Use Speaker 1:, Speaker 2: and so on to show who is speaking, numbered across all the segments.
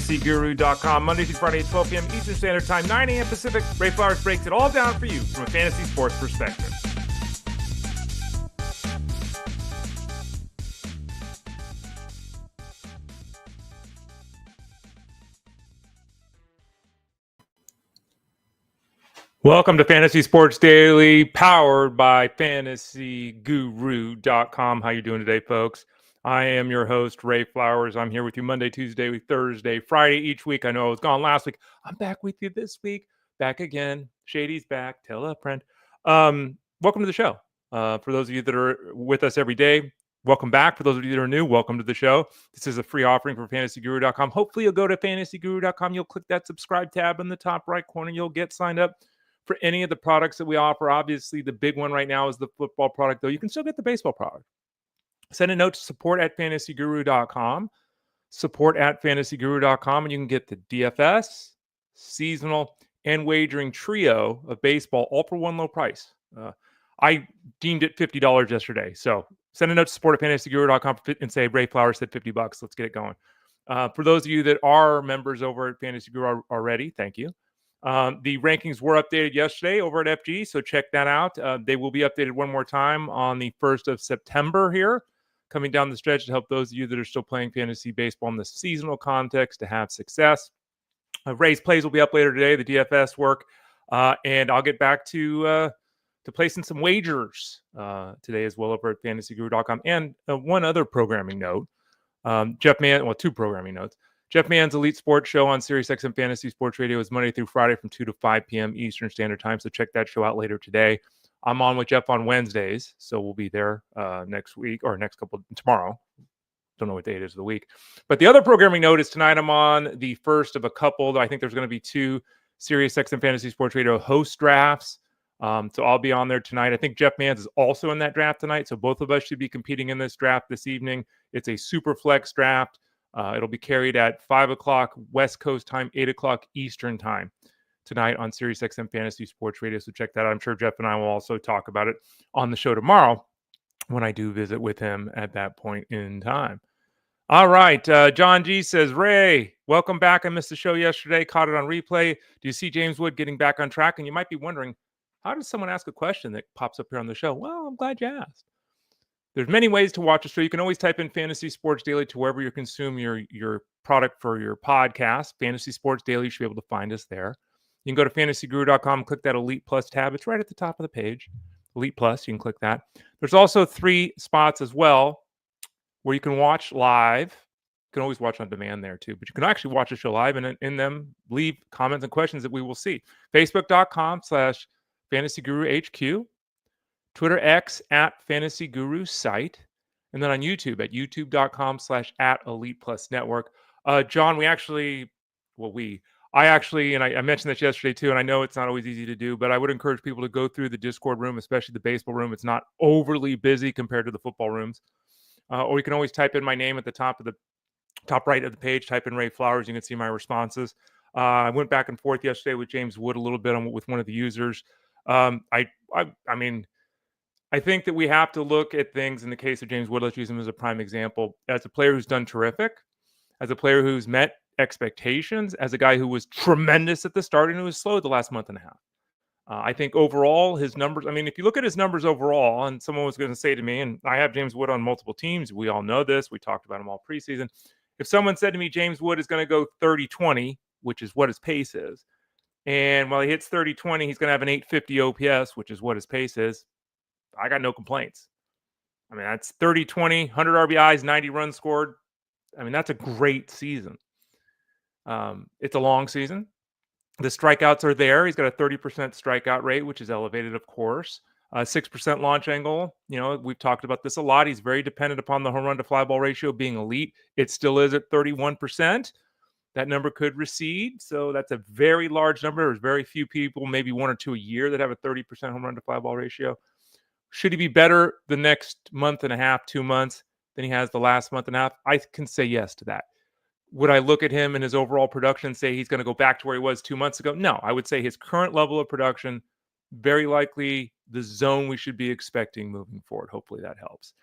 Speaker 1: fantasyguru.com. Monday through Friday at 12 p.m. Eastern Standard Time, 9 a.m. Pacific. Ray Flowers breaks it all down for you from a fantasy sports perspective. Welcome to Fantasy Sports Daily, powered by fantasyguru.com. How you doing today, folks? I am your host, Ray Flowers. I'm here with you Monday, Tuesday, Thursday, Friday each week. I know I was gone last week. I'm back with you this week. Back again. Shady's back. Tell a friend. Welcome to the show. For those of you that are with us every day, welcome back. For those of you that are new, welcome to the show. This is a free offering for fantasyguru.com. Hopefully you'll go to fantasyguru.com. You'll click that subscribe tab in the top right corner. You'll get signed up for any of the products that we offer. Obviously, the big one right now is the football product, though. You can still get the baseball product. Send a note to support@fantasyguru.com, support@fantasyguru.com, and you can get the DFS, seasonal, and wagering trio of baseball, all for one low price. I deemed it $50 yesterday. So send a note to support@fantasyguru.com and say, Ray Flowers said $50. Let's get it going. For those of you that are members over at Fantasy Guru already, thank you. The rankings were updated yesterday over at FG, so check that out. They will be updated one more time on the 1st of September here, coming down the stretch to help those of you that are still playing fantasy baseball in the seasonal context to have success. Ray's plays will be up later today, the DFS work, and I'll get back to placing some wagers today as well over at fantasyguru.com. And one other programming note, two programming notes. Jeff Mann's Elite Sports Show on SiriusXM Fantasy Sports Radio is Monday through Friday from 2 to 5 p.m. Eastern Standard Time, so check that show out later today. I'm on with Jeff on Wednesdays, so we'll be there next week or tomorrow. Don't know what day it is of the week. But the other programming note is tonight I'm on the first of a couple. I think there's going to be 2 SiriusXM Fantasy Sports Radio host drafts. So I'll be on there tonight. I think Jeff Mann's is also in that draft tonight, so both of us should be competing in this draft this evening. It's a super flex draft. It'll be carried at 5 o'clock West Coast time, 8 o'clock Eastern time tonight on SiriusXM Fantasy Sports Radio. So check that out. I'm sure Jeff and I will also talk about it on the show tomorrow when I do visit with him at that point in time. All right. John G says, Ray, welcome back. I missed the show yesterday. Caught it on replay. Do you see James Wood getting back on track? And you might be wondering, how does someone ask a question that pops up here on the show? Well, I'm glad you asked. There's many ways to watch the show. You can always type in Fantasy Sports Daily to wherever you consume your product for your podcast. Fantasy Sports Daily, you should be able to find us there. You can go to fantasyguru.com, click that Elite Plus tab. It's right at the top of the page. Elite Plus, you can click that. There's also 3 spots as well where you can watch live. You can always watch on demand there too, but you can actually watch the show live and in them leave comments and questions that we will see. Facebook.com/FantasyGuruHQ. Twitter X @FantasyGuruSite, and then on YouTube at youtube.com/@ElitePlusNetwork. John, I mentioned this yesterday too, and I know it's not always easy to do, but I would encourage people to go through the Discord room, especially the baseball room. It's not overly busy compared to the football rooms. Or you can always type in my name at the top right of the page, type in Ray Flowers. You can see my responses. I went back and forth yesterday with James Wood a little bit with one of the users. I think that we have to look at things in the case of James Wood. Let's use him as a prime example. As a player who's done terrific, as a player who's met expectations, as a guy who was tremendous at the start and who was slow the last month and a half. I think overall his numbers, if you look at his numbers overall, and someone was going to say to me, and I have James Wood on multiple teams. We all know this. We talked about him all preseason. If someone said to me, James Wood is going to go 30-20, which is what his pace is, and while he hits 30-20, he's going to have an 850 OPS, which is what his pace is, I got no complaints. That's 30-20, 100 RBIs, 90 runs scored. That's a great season. It's a long season. The strikeouts are there. He's got a 30% strikeout rate, which is elevated, of course. 6% launch angle. We've talked about this a lot. He's very dependent upon the home run to fly ball ratio being elite. It still is at 31%. That number could recede. So that's a very large number. There's very few people, maybe 1 or 2 a year, that have a 30% home run to fly ball ratio. Should he be better the next month and a half, 2 months than he has the last month and a half? I can say yes to that. Would I look at him and his overall production and say he's going to go back to where he was 2 months ago? No, I would say his current level of production, very likely the zone we should be expecting moving forward. Hopefully that helps.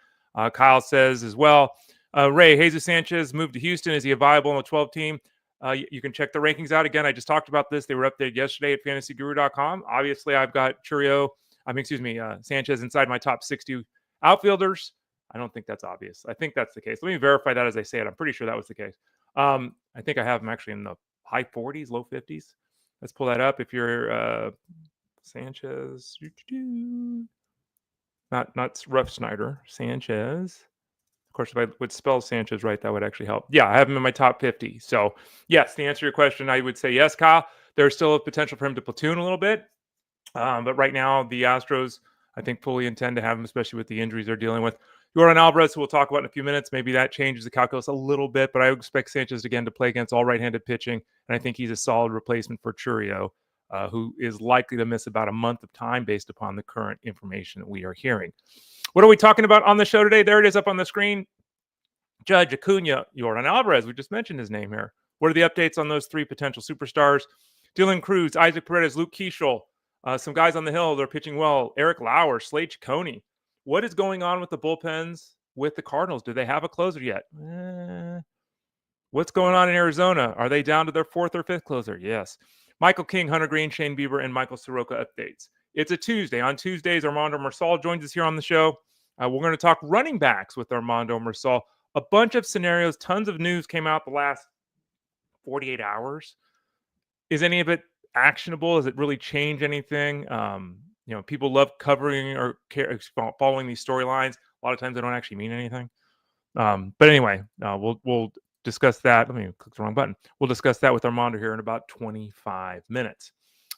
Speaker 1: Kyle says as well, Ray, Jesus Sanchez moved to Houston. Is he a viable on a 12 team? You can check the rankings out. Again, I just talked about this. They were updated yesterday at fantasyguru.com. Obviously, I've got Sanchez inside my top 60 outfielders. I don't think that's obvious. I think that's the case. Let me verify that as I say it. I'm pretty sure that was the case. I think I have him actually in the high 40s, low 50s. Let's pull that up. If you're Sanchez, not Rough Snyder, Sanchez. Of course, if I would spell Sanchez right, that would actually help. Yeah, I have him in my top 50. So, yes, to answer your question, I would say yes, Kyle. There's still a potential for him to platoon a little bit. But right now, the Astros, I think, fully intend to have him, especially with the injuries they're dealing with. Yordan Alvarez, who we'll talk about in a few minutes, maybe that changes the calculus a little bit, but I would expect Sanchez again to play against all right-handed pitching, and I think he's a solid replacement for Churio, who is likely to miss about a month of time based upon the current information that we are hearing. What are we talking about on the show today? There it is up on the screen. Judge, Acuna, Yordan Alvarez. We just mentioned his name here. What are the updates on those three potential superstars? Dylan Cruz, Isaac Paredes, Luke Keashall. Some guys on the hill, they're pitching well. Eric Lauer, Slade Cecconi. What is going on with the bullpens with the Cardinals? Do they have a closer yet? What's going on in Arizona? Are they down to their fourth or fifth closer? Yes. Michael King, Hunter Greene, Shane Bieber, and Michael Soroka updates. It's a Tuesday. On Tuesdays, Armando Marsal joins us here on the show. We're going to talk running backs with Armando Marsal. A bunch of scenarios, tons of news came out the last 48 hours. Is any of it actionable? Does it really change anything? People love covering or following these storylines. A lot of times they don't actually mean anything. But anyway, we'll discuss that. Let me click the wrong button. We'll discuss that with Armando here in about 25 minutes.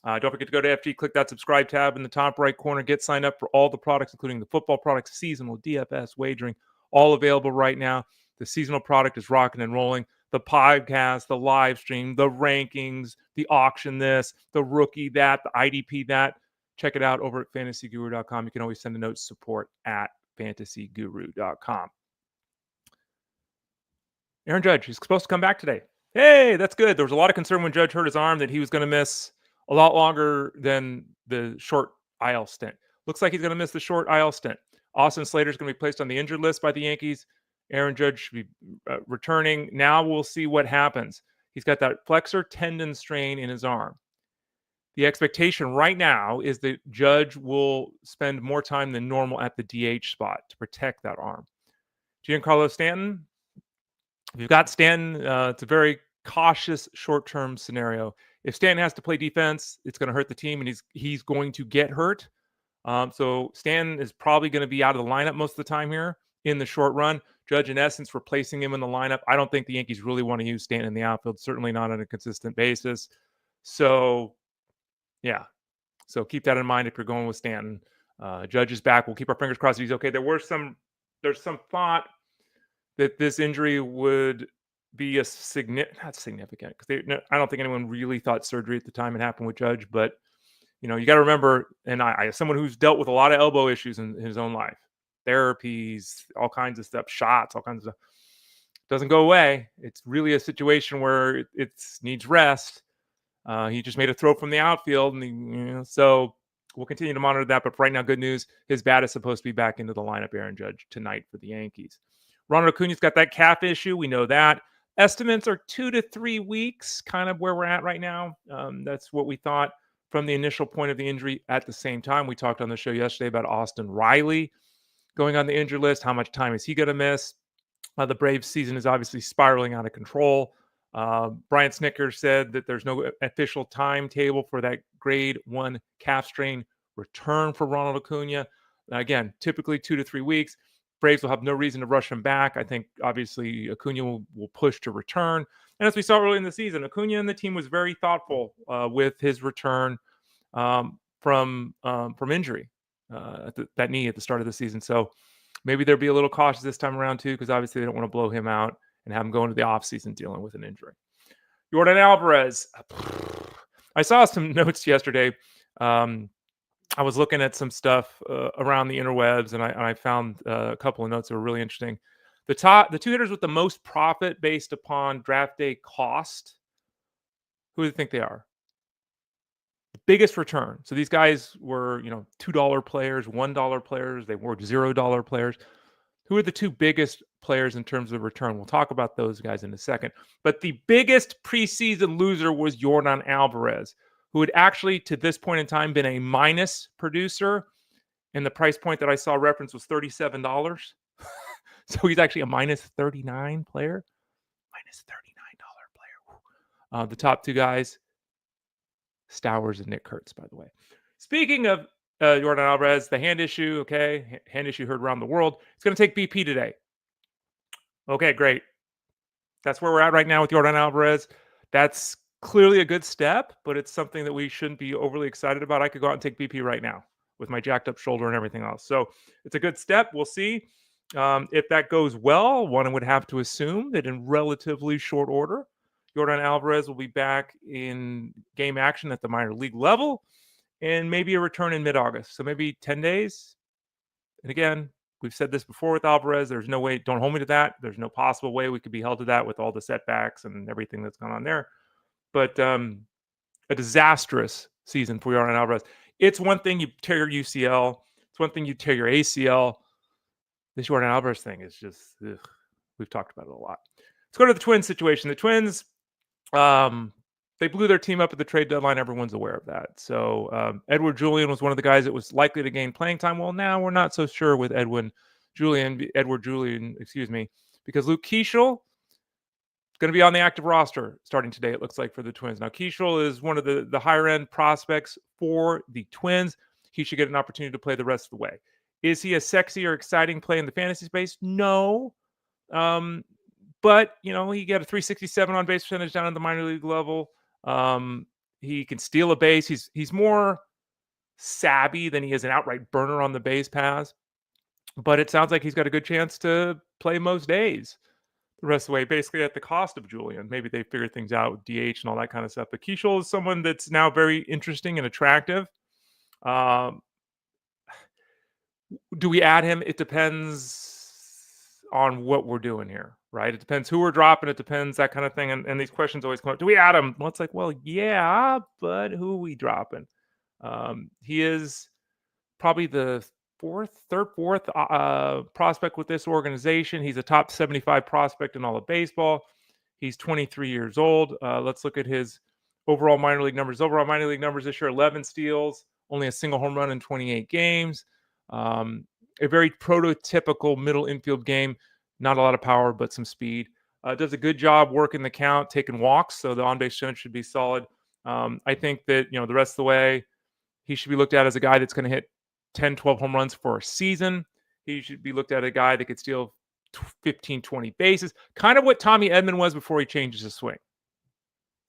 Speaker 1: Don't forget to go to FG, click that subscribe tab in the top right corner. Get signed up for all the products, including the football products, seasonal, DFS, wagering, all available right now. The seasonal product is rocking and rolling. The podcast, the live stream, the rankings, the auction this, the rookie that, the IDP that. Check it out over at fantasyguru.com. You can always send a note support at fantasyguru.com. Aaron Judge is supposed to come back today. Hey, that's good. There was a lot of concern when Judge hurt his arm that he was going to miss a lot longer than the short IL stint. Looks like he's going to miss the short IL stint. Austin Slater is going to be placed on the injured list by the Yankees. Aaron Judge should be returning. Now we'll see what happens. He's got that flexor tendon strain in his arm. The expectation right now is that Judge will spend more time than normal at the DH spot to protect that arm. Giancarlo Stanton, if you've got Stanton, it's a very cautious short-term scenario. If Stanton has to play defense, it's going to hurt the team, and he's going to get hurt. So Stanton is probably going to be out of the lineup most of the time here in the short run. Judge, in essence, replacing him in the lineup. I don't think the Yankees really want to use Stanton in the outfield, certainly not on a consistent basis. So, yeah. So keep that in mind if you're going with Stanton. Judge is back. We'll keep our fingers crossed that he's okay. There's some thought that this injury would be not significant, because I don't think anyone really thought surgery at the time it happened with Judge. But you got to remember, and I as someone who's dealt with a lot of elbow issues in his own life, therapies, all kinds of stuff, shots, all kinds of stuff, doesn't go away. It's really a situation where it needs rest. He just made a throw from the outfield, and so we'll continue to monitor that. But for right now, good news: his bat is supposed to be back into the lineup, Aaron Judge, tonight for the Yankees. Ronald Acuna's got that calf issue. We know that. Estimates are 2 to 3 weeks, kind of where we're at right now. That's what we thought from the initial point of the injury. At the same time, we talked on the show yesterday about Austin Riley going on the injured list. How much time is he going to miss? The Braves season is obviously spiraling out of control. Brian Snitker said that there's no official timetable for that grade 1 calf strain return for Ronald Acuna. Again, typically 2 to 3 weeks. Braves will have no reason to rush him back. I think, obviously, Acuna will push to return. And as we saw early in the season, Acuna and the team was very thoughtful with his return from injury, that knee at the start of the season. So maybe they'll be a little cautious this time around, too, because obviously they don't want to blow him out and have him go into the offseason dealing with an injury. Yordan Alvarez. I saw some notes yesterday. I was looking at some stuff around the interwebs, and I found a couple of notes that were really interesting. The two hitters with the most profit based upon draft day cost, who do you think they are? The biggest return. So these guys were, $2 players, $1 players. They were $0 players. Who are the two biggest players in terms of return. We'll talk about those guys in a second. But the biggest preseason loser was Yordan Alvarez, who had actually, to this point in time, been a minus producer. And the price point that I saw referenced was $37. So he's actually a minus 39 player. Minus $39 player. The top two guys, Stowers and Nick Kurtz, by the way. Speaking of Yordan Alvarez, the hand issue, okay, hand issue heard around the world. It's going to take BP today. Okay, great. That's where we're at right now with Yordan Alvarez. That's clearly a good step, but it's something that we shouldn't be overly excited about. I could go out and take BP right now with my jacked up shoulder and everything else. So it's a good step. We'll see. If that goes well, one would have to assume that in relatively short order, Yordan Alvarez will be back in game action at the minor league level and maybe a return in mid-August. So maybe 10 days. And again, we've said this before with Alvarez. There's no way, don't hold me to that. There's no possible way we could be held to that with all the setbacks and everything that's gone on there. But a disastrous season for Yordan Alvarez. It's one thing you tear your UCL. It's one thing you tear your ACL. This Yordan Alvarez thing is just, ugh. We've talked about it a lot. Let's go to the Twins situation. The Twins, they blew their team up at the trade deadline. Everyone's aware of that. So Edward Julian was one of the guys that was likely to gain playing time. Well, now we're not so sure with Edward Julian, because Luke Keashall is going to be on the active roster starting today, it looks like, for the Twins. Now, Keashall is one of the higher-end prospects for the Twins. He should get an opportunity to play the rest of the way. Is he a sexy or exciting play in the fantasy space? No. But, he got a 367 on base percentage down at the minor league level. He can steal a base. He's more savvy than he is an outright burner on the base paths. But it sounds like he's got a good chance to play most days the rest of the way, basically at the cost of Julian. Maybe they figure things out with DH and all that kind of stuff. But Keashall is someone that's now very interesting and attractive. Do we add him? It depends on what we're doing here, right? It depends who we're dropping. It depends, that kind of thing. And these questions always come up. Do we add him? Well, it's like, well, yeah, but who are we dropping? He is probably the third, fourth prospect with this organization. He's a top 75 prospect in all of baseball. He's 23 years old. Let's look at his overall minor league numbers. Overall minor league numbers this year: 11 steals, only a single home run in 28 games. A very prototypical middle infield game. Not a lot of power, but some speed. Does a good job working the count, taking walks, so the on-base percentage should be solid. I think that, the rest of the way, he should be looked at as a guy that's going to hit 10, 12 home runs for a season. He should be looked at as a guy that could steal 15, 20 bases. Kind of what Tommy Edman was before he changes his swing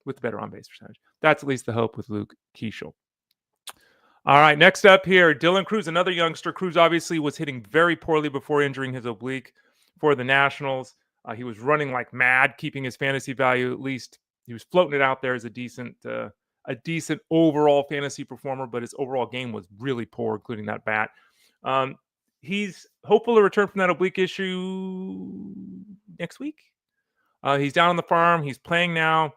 Speaker 1: with better on-base percentage. That's at least the hope with Luke Keashall. All right, next up here, Dylan Cruz, another youngster. Cruz obviously was hitting very poorly before injuring his oblique for the Nationals. He was running like mad, keeping his fantasy value. At least he was floating it out there as a decent overall fantasy performer, but his overall game was really poor, including that bat. He's hopeful to return from that oblique issue next week. He's down on the farm. He's playing now.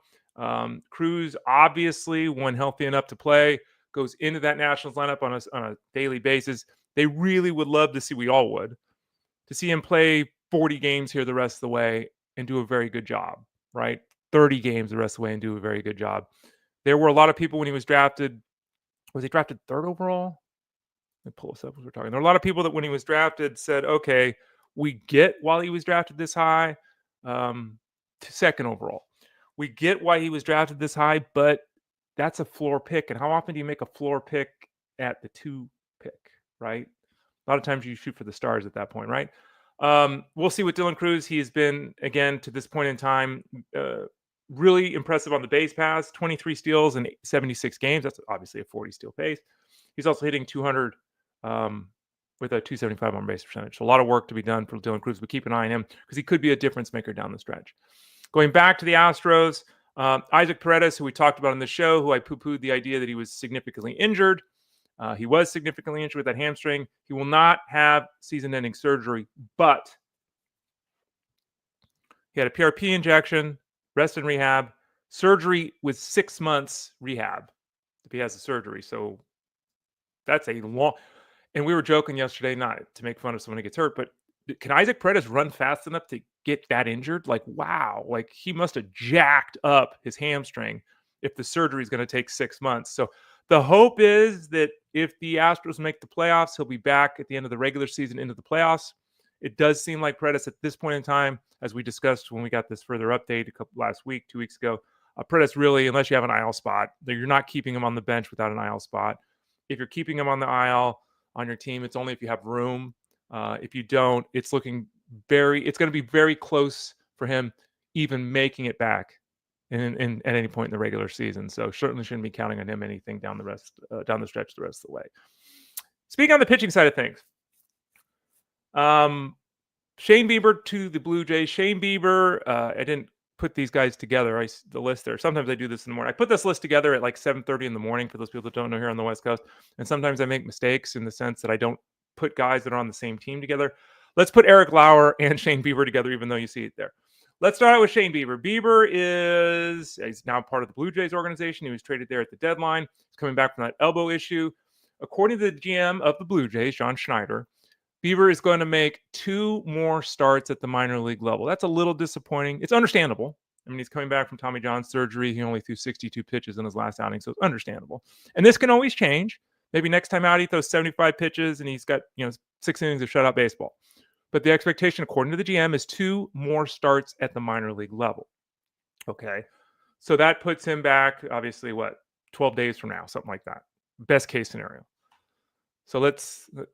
Speaker 1: Cruz, obviously, when healthy enough to play, goes into that Nationals lineup on a daily basis. They really would love to see, we all would, to see him play 40 games here the rest of the way and do a very good job, right? 30 games the rest of the way and do a very good job. There were a lot of people when he was drafted. Was he drafted third overall? Let me pull this up as we're talking. There were a lot of people that when he was drafted said, okay, we get why he was drafted this high, second overall. We get why he was drafted this high, but that's a floor pick. And how often do you make a floor pick at the 2 pick, right? A lot of times you shoot for the stars at that point, right? We'll see with Dylan Cruz. He has been, again, to this point in time, really impressive on the base paths. 23 steals in 76 games. That's obviously a 40 steal pace. He's also hitting 200 with a 275 on base percentage. So a lot of work to be done for Dylan Cruz, but keep an eye on him because he could be a difference maker down the stretch. Going back to the Astros, Isaac Paredes, who we talked about on the show, who I poo-pooed the idea that he was significantly injured. He was significantly injured with that hamstring. He will not have season-ending surgery, but he had a PRP injection, rest in rehab. Surgery with 6 months rehab if he has the surgery. So that's a long... And we were joking yesterday, not to make fun of someone who gets hurt, but can Isaac Paredes run fast enough to get that injured? Like, wow, like he must have jacked up his hamstring if the surgery is going to take 6 months. So the hope is that if the Astros make the playoffs, he'll be back at the end of the regular season into the playoffs. It does seem like Paredes at this point in time, as we discussed when we got this further update last week, 2 weeks ago, Paredes really, unless you have an IL spot, you're not keeping him on the bench without an IL spot. If you're keeping him on the IL on your team, it's only if you have room. If you don't, it's going to be very close for him even making it back in at any point in the regular season. So certainly shouldn't be counting on him anything down the stretch the rest of the way. Speaking on the pitching side of things, Shane Bieber to the Blue Jays. Shane Bieber, I didn't put these guys together. The list there. Sometimes I do this in the morning. I put this list together at like 7:30 in the morning for those people that don't know here on the West Coast. And sometimes I make mistakes in the sense that I don't put guys that are on the same team together. Let's put Eric Lauer and Shane Bieber together, even though you see it there. Let's start out with Shane Bieber. Bieber he's now part of the Blue Jays organization. He was traded there at the deadline. He's coming back from that elbow issue. According to the GM of the Blue Jays, John Schneider, Bieber is going to make 2 more starts at the minor league level. That's a little disappointing. It's understandable. I mean, he's coming back from Tommy John surgery. He only threw 62 pitches in his last outing, so it's understandable. And this can always change. Maybe next time out he throws 75 pitches and he's got 6 innings of shutout baseball. But the expectation, according to the GM, is 2 more starts at the minor league level. Okay, so that puts him back, obviously, 12 days from now, something like that. Best case scenario. So no,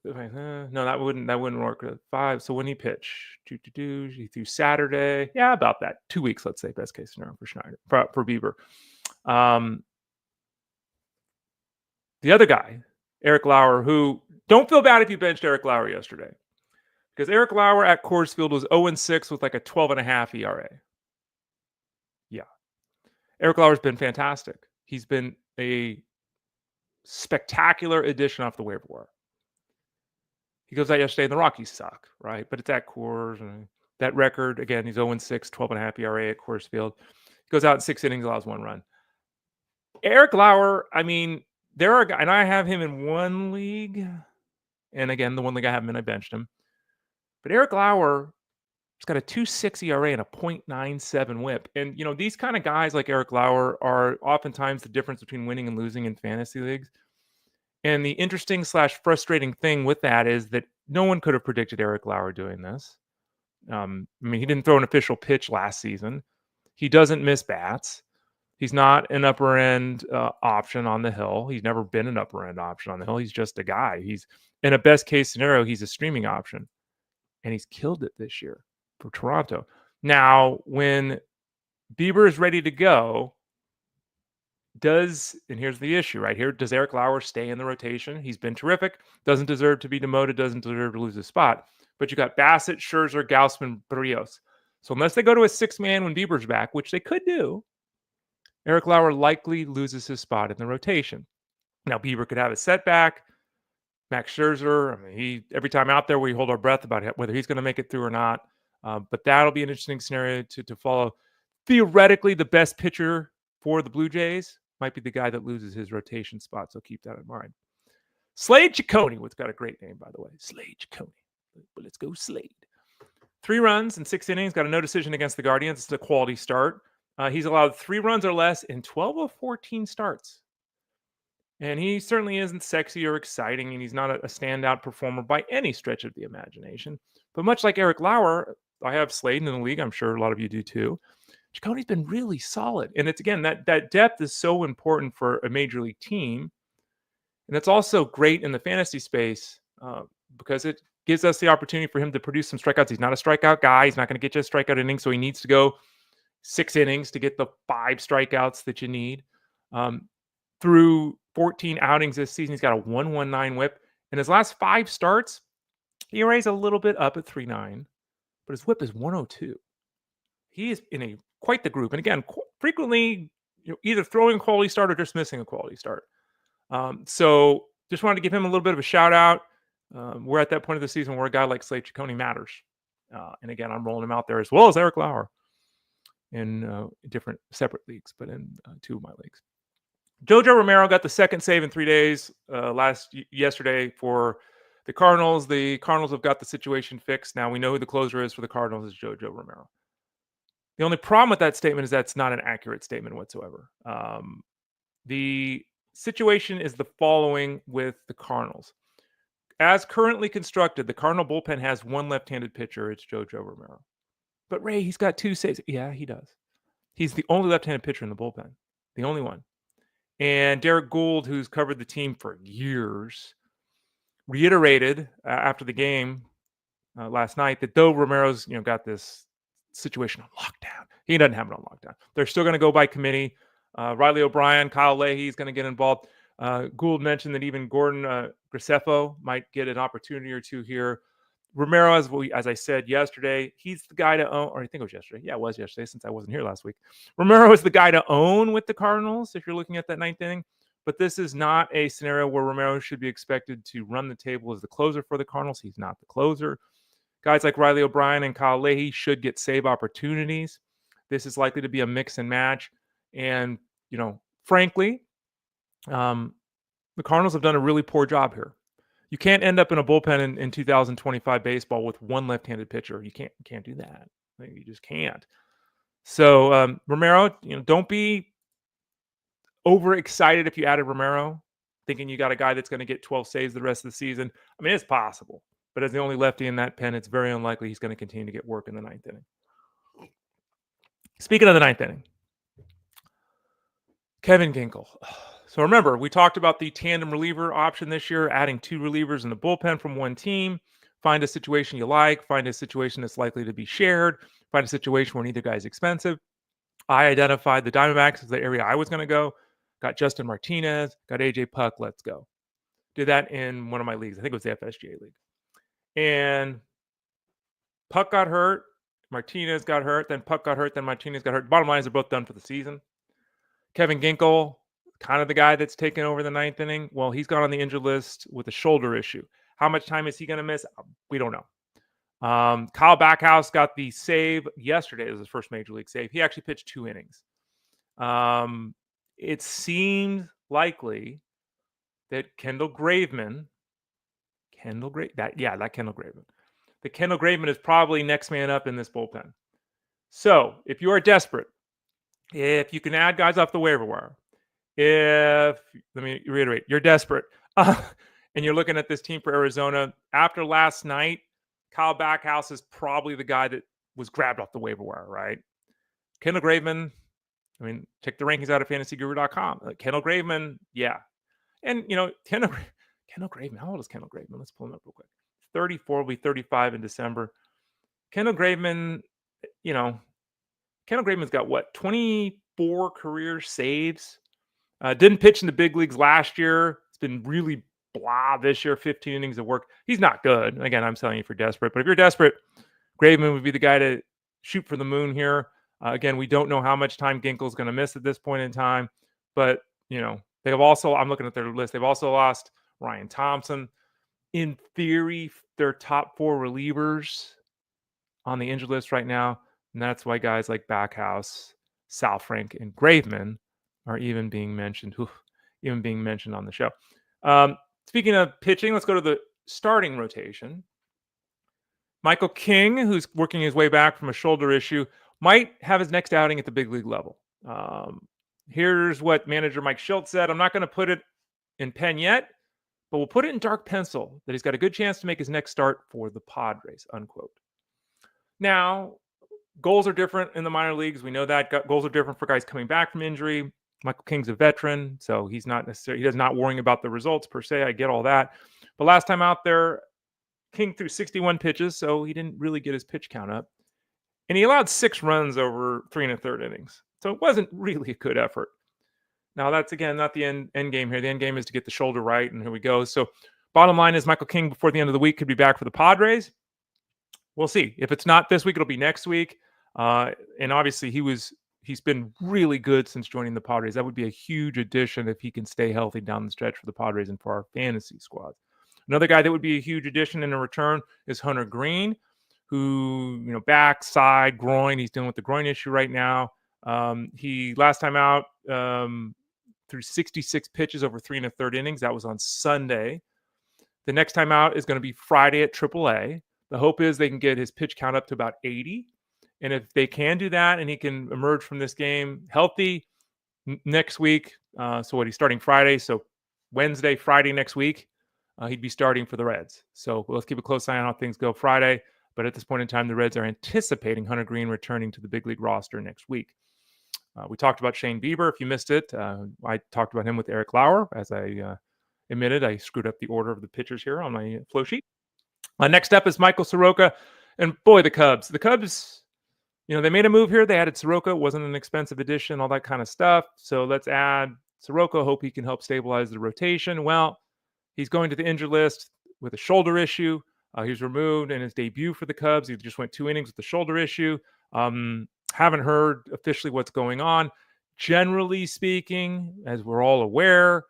Speaker 1: that wouldn't work. 5. So when he pitch, he threw Saturday. Yeah, about that. 2 weeks, let's say, best case scenario for Schneider, for Bieber. The other guy, Eric Lauer, who don't feel bad if you benched Eric Lauer yesterday, because Eric Lauer at Coors Field was 0-6 with like a 12.5 ERA. Yeah, Eric Lauer's been fantastic. He's been a spectacular addition off the waiver wire. He goes out yesterday and the Rockies suck, right? But it's at Coors. And that record, again, he's 0-6, 12.5 ERA at Coors Field. He goes out in 6 innings, allows 1 run. Eric Lauer, I mean, there are guys, and I have him in 1 league. And again, the 1 league I have him in, I benched him. But Eric Lauer has got a 2.6 ERA and a 0.97 whip. And, these kind of guys like Eric Lauer are oftentimes the difference between winning and losing in fantasy leagues. And the interesting / frustrating thing with that is that no one could have predicted Eric Lauer doing this. I mean, he didn't throw an official pitch last season. He doesn't miss bats. He's not an upper end option on the hill. He's never been an upper end option on the hill. He's just a guy. He's in a best case scenario, he's a streaming option. And he's killed it this year for Toronto. Now, when Bieber is ready to go, and here's the issue right here, does Eric Lauer stay in the rotation? He's been terrific. Doesn't deserve to be demoted. Doesn't deserve to lose his spot. But you got Bassett, Scherzer, Gausman, Barrios. So unless they go to a 6-man when Bieber's back, which they could do, Eric Lauer likely loses his spot in the rotation. Now, Bieber could have a setback. Max Scherzer, I mean, every time out there we hold our breath about whether he's going to make it through or not. But that'll be an interesting scenario to follow. Theoretically, the best pitcher for the Blue Jays might be the guy that loses his rotation spot, so keep that in mind. Slade Cecconi, what's got a great name, by the way. Slade Cecconi. But let's go Slade. 3 runs in 6 innings, got a no decision against the Guardians. It's a quality start. He's allowed 3 runs or less in 12 of 14 starts. And he certainly isn't sexy or exciting, and he's not a standout performer by any stretch of the imagination. But much like Eric Lauer, I have Slade in the league. I'm sure a lot of you do too. Cecconi's been really solid. And it's, again, that depth is so important for a major league team. And it's also great in the fantasy space because it gives us the opportunity for him to produce some strikeouts. He's not a strikeout guy. He's not going to get you a strikeout inning, so he needs to go 6 innings to get the 5 strikeouts that you need. Through 14 outings this season, he's got a 1.19 whip. In his last 5 starts, ERA's a little bit up at 3.9, but his whip is 1.02. He is in quite the group. And again, frequently either throwing a quality start or just missing a quality start. So just wanted to give him a little bit of a shout out. We're at that point of the season where a guy like Slade Cecconi matters. And again, I'm rolling him out there as well as Eric Lauer in different separate leagues, but in 2 of my leagues. JoJo Romero got the second save in 3 days yesterday for The Cardinals have got the situation fixed. Now we know who the closer is for the Cardinals is JoJo Romero. The only problem with that statement is that's not an accurate statement whatsoever. The situation is the following with the Cardinals. As currently constructed, the Cardinal bullpen has one left-handed pitcher. It's JoJo Romero. But Ray, he's got 2 saves. Yeah, he does. He's the only left-handed pitcher in the bullpen. The only one. And Derek Gould, who's covered the team for years, reiterated after the game last night that though Romero's got this situation on lockdown, he doesn't have it on lockdown. They're still going to go by committee. Riley O'Brien, Kyle Leahy's going to get involved. Gould mentioned that even Gordon Graceffo might get an opportunity or two here. Romero, as I said yesterday, he's the guy to own, or I think it was yesterday. Yeah, it was yesterday since I wasn't here last week. Romero is the guy to own with the Cardinals if you're looking at that 9th inning. But this is not a scenario where Romero should be expected to run the table as the closer for the Cardinals. He's not the closer. Guys like Riley O'Brien and Kyle Leahy should get save opportunities. This is likely to be a mix and match. And, frankly, the Cardinals have done a really poor job here. You can't end up in a bullpen in 2025 baseball with one left-handed pitcher. You can't do that. You just can't. So Romero, don't be overexcited if you added Romero, thinking you got a guy that's going to get 12 saves the rest of the season. I mean, it's possible, but as the only lefty in that pen, it's very unlikely he's going to continue to get work in the 9th inning. Speaking of the 9th inning, Kevin Ginkel. So remember, we talked about the tandem reliever option this year, adding 2 relievers in the bullpen from one team. Find a situation you like. Find a situation that's likely to be shared. Find a situation where neither guy's expensive. I identified the Diamondbacks as the area I was going to go. Got Justin Martinez. Got AJ Puck. Let's go. Did that in one of my leagues. I think it was the FSGA league. And Puck got hurt. Martinez got hurt. Then Puck got hurt. Then Martinez got hurt. Bottom line is they're both done for the season. Kevin Ginkel, kind of the guy that's taken over the 9th inning. Well, he's gone on the injured list with a shoulder issue. How much time is he going to miss? We don't know. Kyle Backhouse got the save yesterday. It was his first major league save. He actually pitched 2 innings. It seems likely that Kendall Graveman. The Kendall Graveman is probably next man up in this bullpen. So if you are desperate, if you can add guys off the waiver wire, let me reiterate, you're desperate, and you're looking at this team for Arizona, after last night, Kyle Backhouse is probably the guy that was grabbed off the waiver wire, right? Kendall Graveman, check the rankings out at fantasyguru.com. Kendall Graveman, yeah. And, Kendall Graveman, how old is Kendall Graveman? Let's pull him up real quick. 34, will be 35 in December. Kendall Graveman, Kendall Graveman's got 24 career saves. Didn't pitch in the big leagues last year. It's been really blah this year, 15 innings of work. He's not good. Again, I'm telling you if you're desperate. But if you're desperate, Graveman would be the guy to shoot for the moon here. Again, we don't know how much time Ginkel's going to miss at this point in time. But, they have also, I'm looking at their list, they've also lost Ryan Thompson. In theory, their top 4 relievers on the injured list right now. And that's why guys like Backhouse, Sal Frank, and Graveman are even being mentioned on the show. Speaking of pitching, let's go to the starting rotation. Michael King, who's working his way back from a shoulder issue, might have his next outing at the big league level. Here's what manager Mike Schultz said. I'm not going to put it in pen yet, but we'll put it in dark pencil that he's got a good chance to make his next start for the Padres, unquote. Now, goals are different in the minor leagues. We know that. Goals are different for guys coming back from injury. Michael King's a veteran, so he does not worrying about the results per se. I get all that. But last time out there, King threw 61 pitches, so he didn't really get his pitch count up. And he allowed 6 runs over 3 1/3 innings. So it wasn't really a good effort. Now, that's, again, not the end game here. The end game is to get the shoulder right, and here we go. So bottom line is Michael King, before the end of the week, could be back for the Padres. We'll see. If it's not this week, it'll be next week. And obviously, he's been really good since joining the Padres. That would be a huge addition if he can stay healthy down the stretch for the Padres and for our fantasy squad. Another guy that would be a huge addition in a return is Hunter Greene, who, back, side, groin. He's dealing with the groin issue right now. He, last time out, threw 66 pitches over 3 1/3 innings. That was on Sunday. The next time out is going to be Friday at AAA. The hope is they can get his pitch count up to about 80. And if they can do that and he can emerge from this game healthy next week, so he's starting Friday. So Wednesday, Friday next week, he'd be starting for the Reds. So let's keep a close eye on how things go Friday. But at this point in time, the Reds are anticipating Hunter Greene returning to the big league roster next week. We talked about Shane Bieber. If you missed it, I talked about him with Eric Lauer. As I admitted, I screwed up the order of the pitchers here on my flow sheet. Next up is Michael Soroka. And boy, the Cubs. The Cubs, they made a move here. They added Soroka. It wasn't an expensive addition, all that kind of stuff. So let's add Soroka. Hope he can help stabilize the rotation. Well, he's going to the injured list with a shoulder issue. He was removed in his debut for the Cubs. He just went 2 innings with the shoulder issue. Haven't heard officially what's going on. Generally speaking, as we're all aware,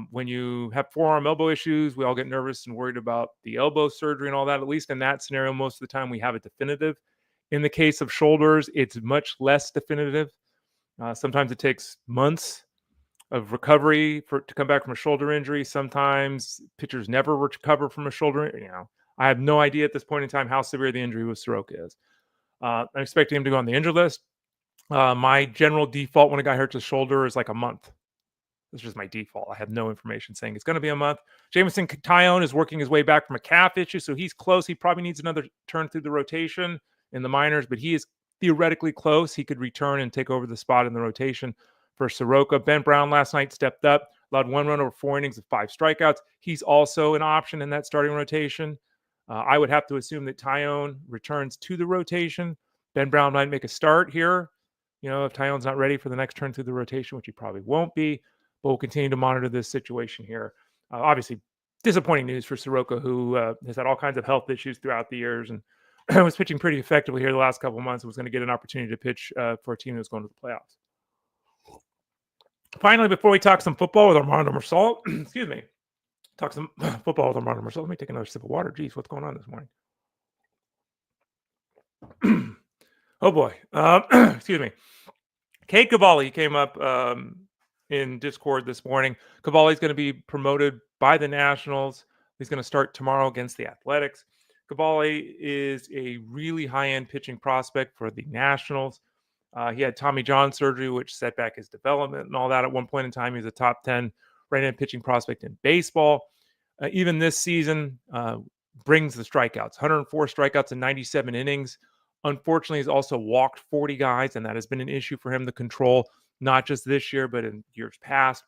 Speaker 1: when you have forearm elbow issues, we all get nervous and worried about the elbow surgery and all that. At least in that scenario, most of the time we have it definitive. In the case of shoulders, it's much less definitive. Sometimes it takes months of recovery to come back from a shoulder injury. Sometimes pitchers never recover from a shoulder. I have no idea at this point in time how severe the injury with Soroka is. I'm expecting him to go on the injured list. My general default when a guy hurts his shoulder is like a month. That's just my default. I have no information saying it's going to be a month. Jameson Taillon is working his way back from a calf issue, so he's close. He probably needs another turn through the rotation in the minors, but he is theoretically close. He could return and take over the spot in the rotation for Soroka. Ben Brown last night stepped up, allowed 1 run over 4 innings of 5 strikeouts. He's also an option in that starting rotation. I would have to assume that Taillon returns to the rotation. Ben Brown might make a start here, if Taillon's not ready for the next turn through the rotation, which he probably won't be. But we'll continue to monitor this situation here. Obviously, disappointing news for Soroka, who has had all kinds of health issues throughout the years and was pitching pretty effectively here the last couple of months. Was going to get an opportunity to pitch for a team that was going to the playoffs. Finally, before we talk some football with Armando Marsal, excuse me, talk some football with Armando Marsal. Let me take another sip of water. Geez, what's going on this morning? Oh boy, excuse me. Kate Cavalli came up in Discord this morning. Cavalli's going to be promoted by the Nationals. He's going to start tomorrow against the Athletics. Cavalli is a really high-end pitching prospect for the Nationals. He had Tommy John surgery, which set back his development and all that. At one point in time, he was a top 10 right-hand pitching prospect in baseball. Even this season brings the strikeouts. 104 strikeouts in 97 innings. Unfortunately, he's also walked 40 guys, and that has been an issue for him to control, not just this year, but in years past.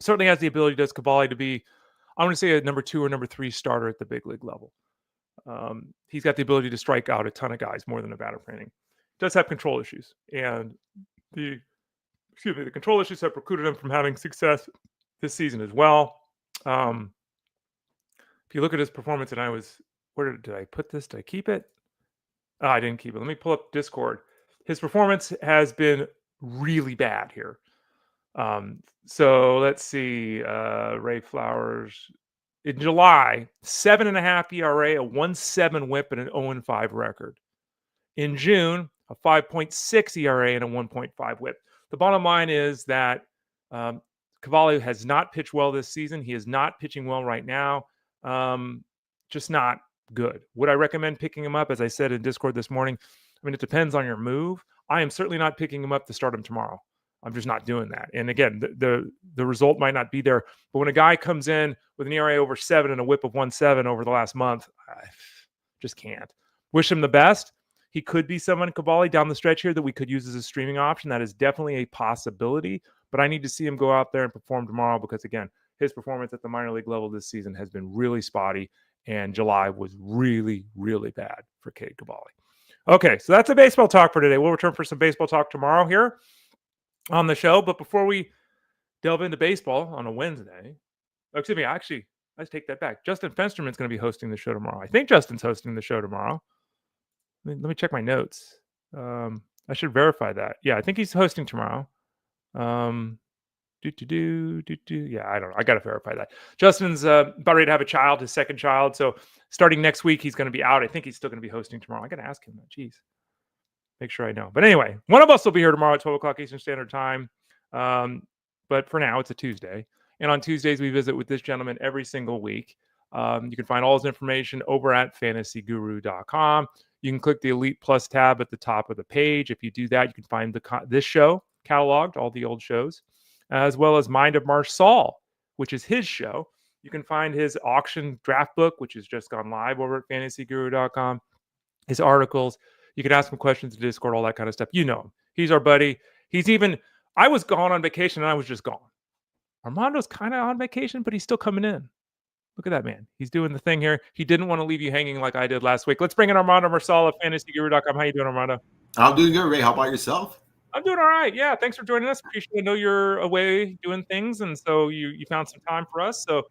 Speaker 1: Certainly has the ability, does Cavalli, to be, I'm going to say, a number 2 or number 3 starter at the big league level. He's got the ability to strike out a ton of guys, more than a batter per inning. Does have control issues, and the control issues have precluded him from having success this season as well. If you look at his performance, and where did I put this? Did I keep it? Oh, I didn't keep it. Let me pull up Discord. His performance has been really bad here. So let's see. Ray Flowers in July, 7.5 ERA, a 1.7 WHIP, and an 0-5 record. In June, a 5.6 ERA and a 1.5 WHIP. The bottom line is that Cavalli has not pitched well this season. He is not pitching well right now. Just not good. Would I recommend picking him up? As I said in Discord this morning, it depends on your move. I am certainly not picking him up to start him tomorrow. I'm just not doing that. And again, the result might not be there. But when a guy comes in with an ERA over 7 and a WHIP of 1.7 over the last month, I just can't. Wish him the best. He could be someone, Cavalli, down the stretch here that we could use as a streaming option. That is definitely a possibility. But I need to see him go out there and perform tomorrow because, again, his performance at the minor league level this season has been really spotty. And July was really, really bad for Cade Cavalli. Okay, so that's a baseball talk for today. We'll return for some baseball talk tomorrow here on the show. But before we delve into baseball on a Wednesday, excuse me, actually, let's take that back. Justin Fensterman's going to be hosting the show tomorrow. I think Justin's hosting the show tomorrow. Let me check my notes. I should verify that. Yeah, I think he's hosting tomorrow. Yeah, I don't know. I got to verify that. Justin's about ready to have a child, his second child. So starting next week, he's going to be out. I think he's still going to be hosting tomorrow. I got to ask him that. Jeez. Make sure I know. But anyway, one of us will be here tomorrow at 12 o'clock Eastern Standard Time. But for now, it's a Tuesday. And on Tuesdays, we visit with this gentleman every single week. You can find all his information over at fantasyguru.com. You can click the Elite Plus tab at the top of the page. If you do that, you can find this show cataloged, all the old shows, as well as Mind of Marsal, which is his show. You can find his auction draft book, which has just gone live over at fantasyguru.com, his articles. You can ask him questions in Discord, all that kind of stuff. You know him. He's our buddy. I was gone on vacation and I was just gone. Armando's kind of on vacation, but he's still coming in. Look at that, man. He's doing the thing here. He didn't want to leave you hanging like I did last week. Let's bring in Armando Marsal of fantasyguru.com. How you doing, Armando?
Speaker 2: I'm doing good, Ray. How about yourself?
Speaker 1: I'm doing all right. Yeah, thanks for joining us. Appreciate. I know you're away doing things, and so you found some time for us. So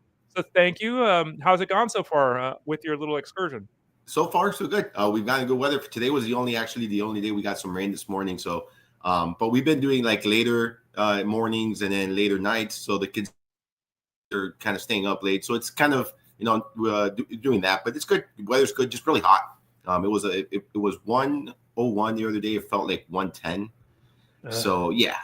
Speaker 1: thank you. How's it gone so far with your little excursion?
Speaker 2: So far, so good. We've gotten good weather. Today was the only day we got some rain this morning. So, but we've been doing like later mornings and then later nights. So the kids are kind of staying up late. So it's kind of doing that. But it's good. The weather's good. Just really hot. It was 101 the other day. It felt like 110. So yeah,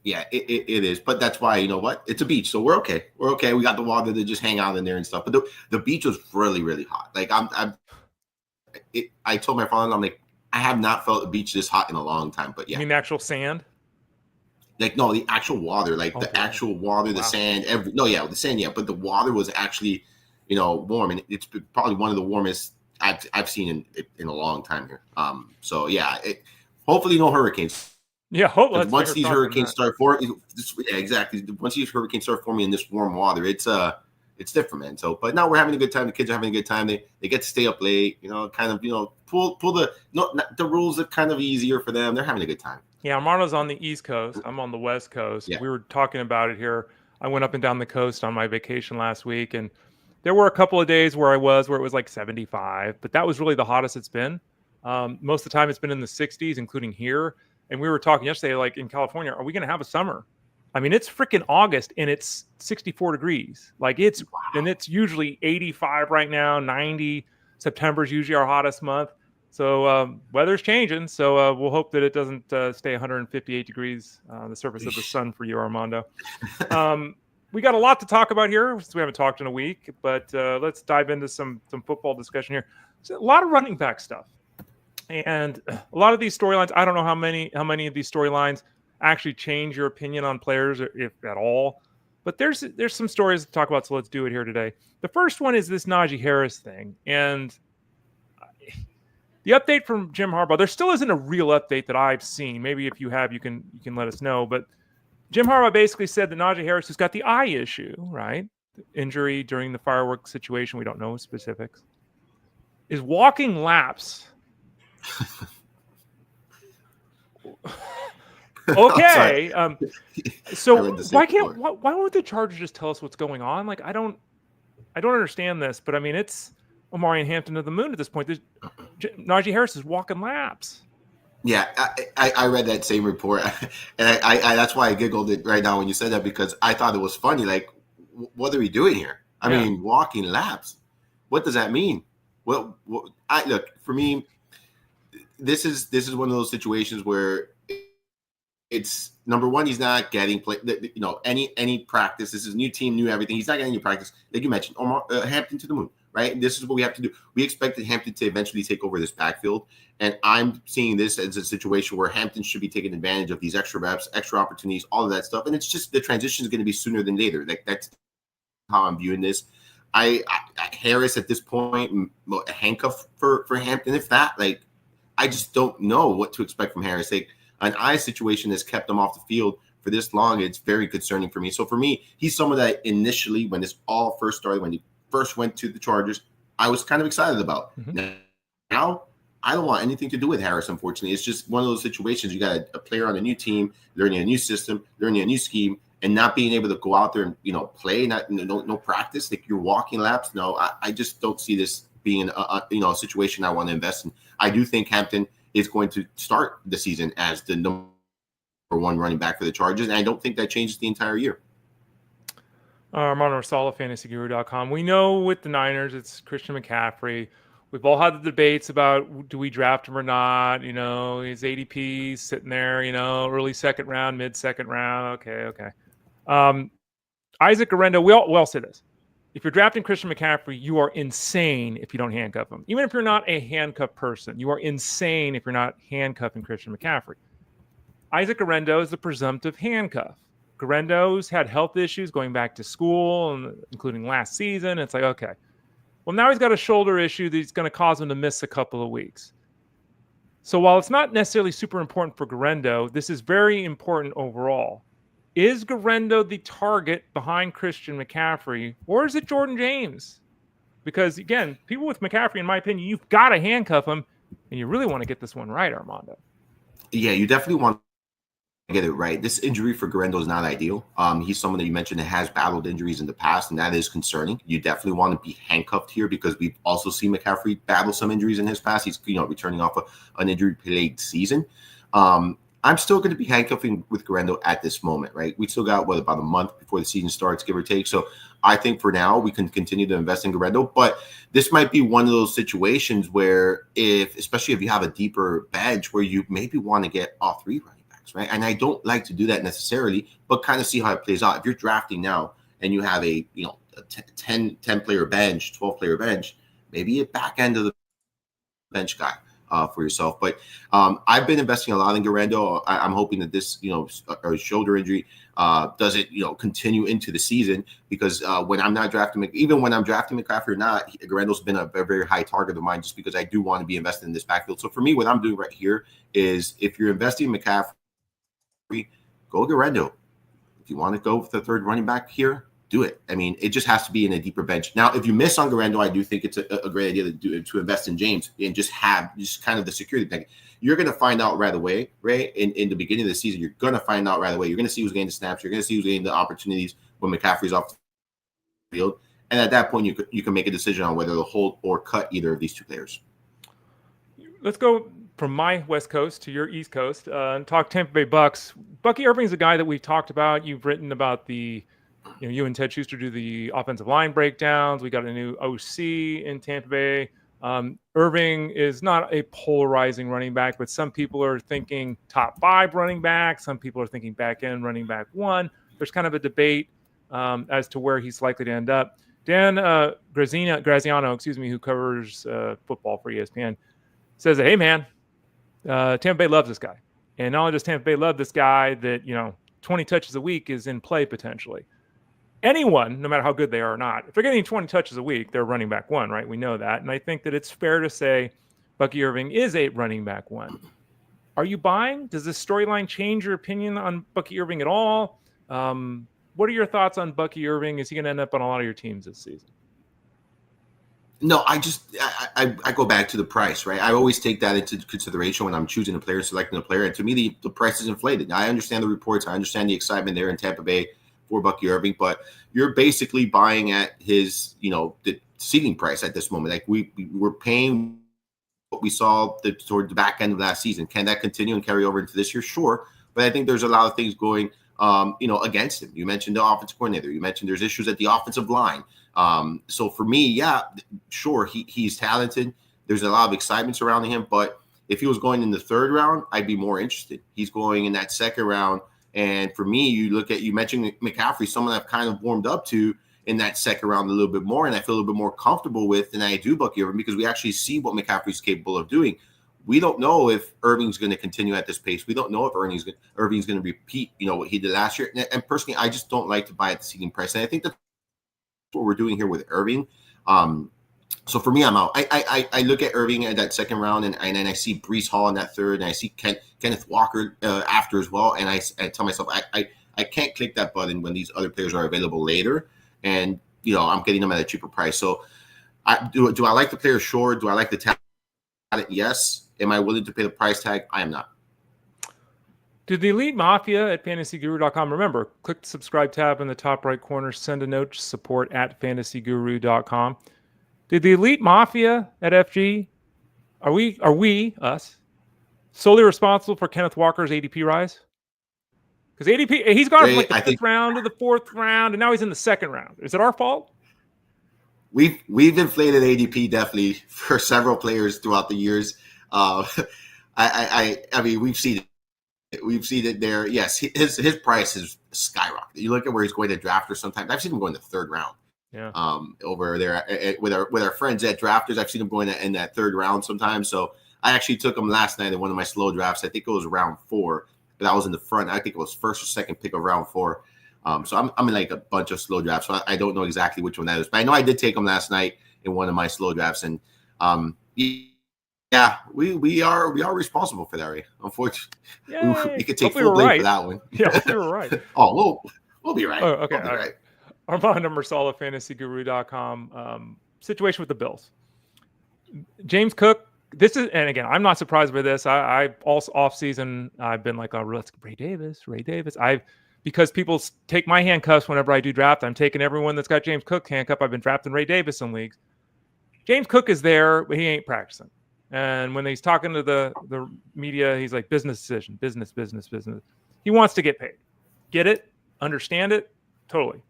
Speaker 2: it is. But that's why, you know what? It's a beach, so we're okay. We're okay. We got the water to just hang out in there and stuff. But the beach was really, really hot. Like I told my father, I'm like, I have not felt a beach this hot in a long time. But yeah,
Speaker 1: you mean the actual sand?
Speaker 2: Like no, the actual water, actual water, the sand. The sand, yeah. But the water was actually, warm, and it's probably one of the warmest I've seen in a long time here. So yeah, hopefully no hurricanes.
Speaker 1: Yeah, hopefully
Speaker 2: once these hurricanes start forming, exactly. Once these hurricanes start forming in this warm water, it's different, man. So, but now we're having a good time. The kids are having a good time. They get to stay up late. Kind of pull the rules are kind of easier for them. They're having a good time.
Speaker 1: Yeah, Armando's on the East Coast. I'm on the West Coast.
Speaker 2: Yeah.
Speaker 1: We were talking about it here. I went up and down the coast on my vacation last week, and there were a couple of days where it was like 75, but that was really the hottest it's been. Most of the time, it's been in the 60s, including here. And we were talking yesterday, like in California, are we going to have a summer? I mean, it's freaking August and it's 64 degrees. Like and it's usually 85 right now, 90. September is usually our hottest month. So weather's changing. So we'll hope that it doesn't stay 158 degrees on the surface of the sun for you, Armando. We got a lot to talk about here since we haven't talked in a week, but let's dive into some football discussion here. So a lot of running back stuff. And a lot of these storylines, I don't know how many of these storylines actually change your opinion on players, if at all. But there's some stories to talk about, so let's do it here today. The first one is this Najee Harris thing. And the update from Jim Harbaugh, there still isn't a real update that I've seen. Maybe if you have, you can let us know. But Jim Harbaugh basically said that Najee Harris has got the eye issue, right? Injury during the fireworks situation, we don't know specifics, is walking laps. Okay. So why won't the Chargers just tell us what's going on? Like, I don't understand this, but I mean, it's Omari and Hampton to the moon at this point. Najee Harris is walking laps.
Speaker 2: Yeah, I read that same report, and I that's why I giggled it right now when you said that, because I thought it was funny. Like, what are we doing here? I mean, walking laps. What does that mean? Well, look, for me, this is one of those situations where it's number one, he's not getting any practice. This is new team, new everything. He's not getting any practice. Like you mentioned, Hampton to the moon, right? And this is what we have to do. We expected Hampton to eventually take over this backfield, and I'm seeing this as a situation where Hampton should be taking advantage of these extra reps, extra opportunities, all of that stuff. And it's just the transition is going to be sooner than later. Like, that's how I'm viewing this. Harris at this point, a handcuff for Hampton, if that, like, I just don't know what to expect from Harris. Like, an eye situation has kept him off the field for this long. It's very concerning for me. So for me, he's someone that initially, when this all first started, when he first went to the Chargers, I was kind of excited about. Mm-hmm. Now, I don't want anything to do with Harris, unfortunately. It's just one of those situations. You got a player on a new team, learning a new system, learning a new scheme, and not being able to go out there and, play, no practice. Like, you're walking laps. No, I just don't see this being a situation I want to invest in. I do think Hampton is going to start the season as the number one running back for the Chargers, and I don't think that changes the entire year.
Speaker 1: Armando Marsal, fantasyguru.com. We know with the Niners, it's Christian McCaffrey. We've all had the debates about, do we draft him or not? His ADP sitting there, early second round, mid second round. Okay. Isaac Arendo, we all say this. if you're drafting Christian McCaffrey, you are insane if you don't handcuff him. Even if you're not a handcuff person, you are insane if you're not handcuffing Christian McCaffrey. Isaac Guerrero is the presumptive handcuff. Guerrero's had health issues going back to school, including last season. It's like, okay, well, now he's got a shoulder issue that's going to cause him to miss a couple of weeks. So while it's not necessarily super important for Guerrero, this is very important overall. Is Guerrero the target behind Christian McCaffrey, or is it Jordan James? Because, again, people with McCaffrey, in my opinion, you've got to handcuff him, and you really want to get this one right, Armando.
Speaker 2: Yeah, you definitely want to get it right. This injury for Guerrero is not ideal. He's someone that you mentioned that has battled injuries in the past, and that is concerning. You definitely want to be handcuffed here because we've also seen McCaffrey battle some injuries in his past. He's returning off an injury-plagued season. I'm still going to be handcuffing with Guerrero at this moment, right? We still got, about a month before the season starts, give or take. So I think for now we can continue to invest in Guerrero, but this might be one of those situations where especially if you have a deeper bench where you maybe want to get all three running backs, right? And I don't like to do that necessarily, but kind of see how it plays out. If you're drafting now and you have a 10 player bench, 12 player bench, maybe a back end of the bench guy for yourself. But I've been investing a lot in Guerrero. I'm hoping that this, shoulder injury doesn't, continue into the season because when I'm not drafting, even when I'm drafting McCaffrey or not, Guerrero's been a very, very high target of mine just because I do want to be invested in this backfield. So for me, what I'm doing right here is if you're investing in McCaffrey, go Guerrero. If you want to go with the third running back here, do it. I mean, it just has to be in a deeper bench. Now, if you miss on Guerrero, I do think it's a great idea to invest in James and just kind of the security blanket. You're going to find out right away, right? In the beginning of the season, you're going to find out right away. You're going to see who's getting the snaps. You're going to see who's getting the opportunities when McCaffrey's off the field. And at that point, you can make a decision on whether to hold or cut either of these two players.
Speaker 1: Let's go from my West Coast to your East Coast and talk Tampa Bay Bucks. Bucky Irving's a guy that we've talked about. You've written about you and Ted Schuster do the offensive line breakdowns. We got a new OC in Tampa Bay. Irving is not a polarizing running back, but some people are thinking top 5 running back. Some people are thinking back end running back 1. There's kind of a debate as to where he's likely to end up. Dan Graziano, who covers football for ESPN, says, hey, man, Tampa Bay loves this guy. And not only does Tampa Bay love this guy, that, 20 touches a week is in play potentially. Anyone, no matter how good they are or not, if they're getting 20 touches a week, they're running back 1, right? We know that. And I think that it's fair to say Bucky Irving is a running back 1. Are you buying? Does this storyline change your opinion on Bucky Irving at all? What are your thoughts on Bucky Irving? Is he going to end up on a lot of your teams this season?
Speaker 2: No, I go back to the price, right? I always take that into consideration when I'm choosing a player, selecting a player. And to me, the price is inflated. I understand the reports. I understand the excitement there in Tampa Bay for Bucky Irving, but you're basically buying at his, the seating price at this moment. Like we're paying what we saw toward the back end of last season. Can that continue and carry over into this year? Sure. But I think there's a lot of things going, against him. You mentioned the offensive coordinator. You mentioned there's issues at the offensive line. So for me, yeah, sure, he's talented. There's a lot of excitement surrounding him, but if he was going in the 3rd round, I'd be more interested. He's going in that 2nd round. And for me, you mentioned McCaffrey, someone I've kind of warmed up to in that 2nd round a little bit more, and I feel a little bit more comfortable with than I do Bucky Irving because we actually see what McCaffrey's capable of doing. We don't know if Irving's going to continue at this pace. We don't know if Irving's going to repeat, what he did last year. And personally, I just don't like to buy at the seating price. And I think that's what we're doing here with Irving. So for me, I'm out. I look at Irving at that 2nd round, and then I see Breece Hall in that 3rd, and I see Kenneth Walker after as well. And I tell myself, I can't click that button when these other players are available later, and I'm getting them at a cheaper price. So, do I like the player? Sure. Do I like the talent? Yes. Am I willing to pay the price tag? I am not.
Speaker 1: Did the Elite Mafia at fantasyguru.com, remember, click the subscribe tab in the top right corner, send a note to support at fantasyguru.com. Did the Elite Mafia at FG, are we, us, solely responsible for Kenneth Walker's ADP rise? Because ADP, he's gone from the 5th round to the 4th round, and now he's in the 2nd round. Is it our fault?
Speaker 2: We've inflated ADP definitely for several players throughout the years. I mean, we've seen it there. Yes, his price is skyrocketed. You look at where he's going to draft, or sometimes I've seen him go in the 3rd round.
Speaker 1: Yeah.
Speaker 2: Over there with our friends at drafters. I've seen them going in that third round sometimes. So I actually took them last night in one of my slow drafts. I think it was round 4, but I was in the front. I think it was first or second pick of round 4. So I'm in like a bunch of slow drafts. So I don't know exactly which one that is, but I know I did take them last night in one of my slow drafts. And yeah, we are responsible for that, right? Unfortunately, we could take full blame for that one.
Speaker 1: Yeah, we were right.
Speaker 2: Oh, we'll be right.
Speaker 1: Oh, okay,
Speaker 2: we'll be right.
Speaker 1: Armando Marsal of FantasyGuru.com. Situation with the Bills. James Cook. This is, and again, I'm not surprised by this. I also off season, I've been like, oh, let's Ray Davis. Because people take my handcuffs whenever I do draft. I'm taking everyone that's got James Cook handcuff. I've been drafting Ray Davis in leagues. James Cook is there, but he ain't practicing. And when he's talking to the media, he's like, business decision, business. He wants to get paid. Get it? Understand it? Totally.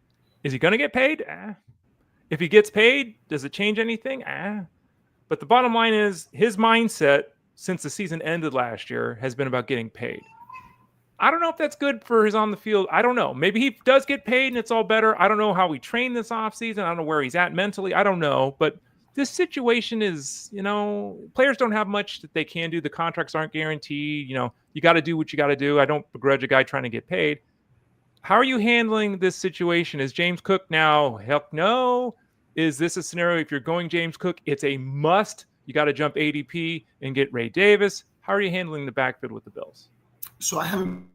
Speaker 1: Is he going to get paid? If he gets paid, does it change anything? But the bottom line is his mindset since the season ended last year has been about getting paid. I don't know if that's good for his on the field. I don't know. Maybe he does get paid and it's all better. I don't know how we train this offseason. I don't know where he's at mentally. I don't know. But this situation is, players don't have much that they can do. The contracts aren't guaranteed. You got to do what you got to do. I don't begrudge a guy trying to get paid. How are you handling this situation? Is James Cook now? Heck no. Is this a scenario? If you're going James Cook, it's a must. You got to jump ADP and get Ray Davis. How are you handling the backfield with the Bills?
Speaker 2: So I haven't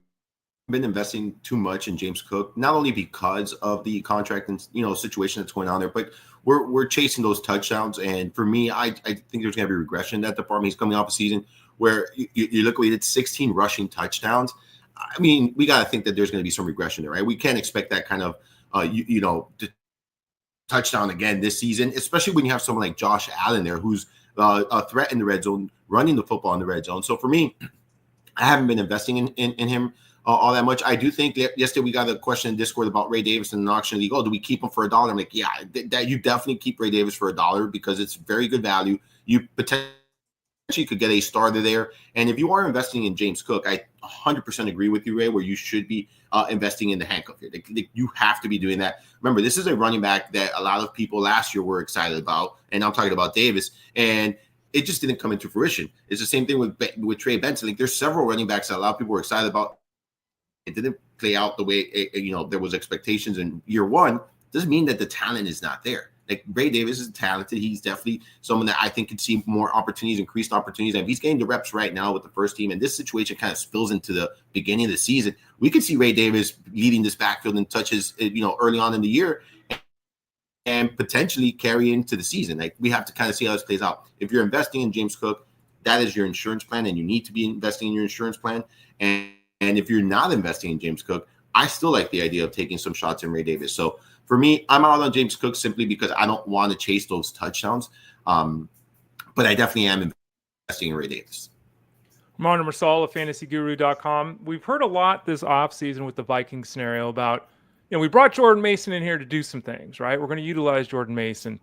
Speaker 2: been investing too much in James Cook, not only because of the contract and situation that's going on there, but we're chasing those touchdowns. And for me, I think there's going to be regression in that department. He's coming off a season where you look what he did, 16 rushing touchdowns. I mean, we got to think that there's going to be some regression there, right? We can't expect that kind of touchdown again this season, especially when you have someone like Josh Allen there, who's a threat in the red zone, running the football in the red zone. So for me, I haven't been investing in him all that much. I do think that yesterday we got a question in Discord about Ray Davis in an auction league. Oh, do we keep him for $1? I'm like, yeah, that you definitely keep Ray Davis for $1 because it's very good value. You potentially could get a starter there. And if you are investing in James Cook, I 100% agree with you, Ray, where you should be investing in the handcuff here. You have to be doing that. Remember, this is a running back that a lot of people last year were excited about, and I'm talking about Davis, and it just didn't come into fruition. It's the same thing with Trey Benson. Like, there's several running backs that a lot of people were excited about. It didn't play out the way there was expectations in year one. Doesn't mean that the talent is not there. Like, Ray Davis is talented. He's definitely someone that I think could see more opportunities, increased opportunities. And if he's getting the reps right now with the first team, and this situation kind of spills into the beginning of the season, we could see Ray Davis leading this backfield in touches, early on in the year, and potentially carry into the season. Like, we have to kind of see how this plays out. If you're investing in James Cook, that is your insurance plan, and you need to be investing in your insurance plan. And if you're not investing in James Cook, I still like the idea of taking some shots in Ray Davis. So for me, I'm out on James Cook simply because I don't want to chase those touchdowns. But I definitely am investing in Ray Davis.
Speaker 1: Armando Marsal of FantasyGuru.com. We've heard a lot this offseason with the Vikings scenario about, we brought Jordan Mason in here to do some things, right? We're going to utilize Jordan Mason.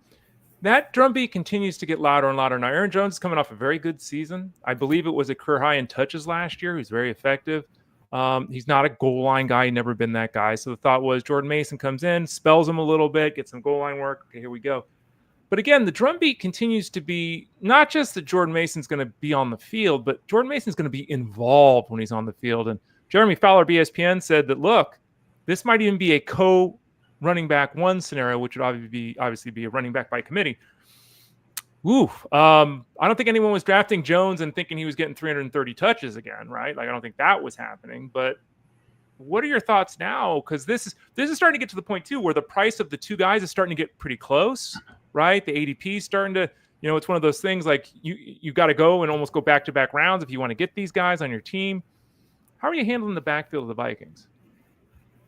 Speaker 1: That drumbeat continues to get louder and louder. Now, Aaron Jones is coming off a very good season. I believe it was a career high in touches last year. He's very effective. He's not a goal line guy. He's never been that guy. So the thought was Jordan Mason comes in, spells him a little bit, gets some goal line work. Okay, here we go. But again, the drumbeat continues to be not just that Jordan Mason's going to be on the field, but Jordan Mason's going to be involved when he's on the field. And Jeremy Fowler, ESPN, said that, look, this might even be a co-running back one scenario, which would obviously be a running back by committee. Oof. I don't think anyone was drafting Jones and thinking he was getting 330 touches again, right? Like, I don't think that was happening. But what are your thoughts now? Because this is starting to get to the point, too, where the price of the two guys is starting to get pretty close, right? The ADP is starting to, it's one of those things like you got to go and almost go back-to-back rounds if you want to get these guys on your team. How are you handling the backfield of the Vikings?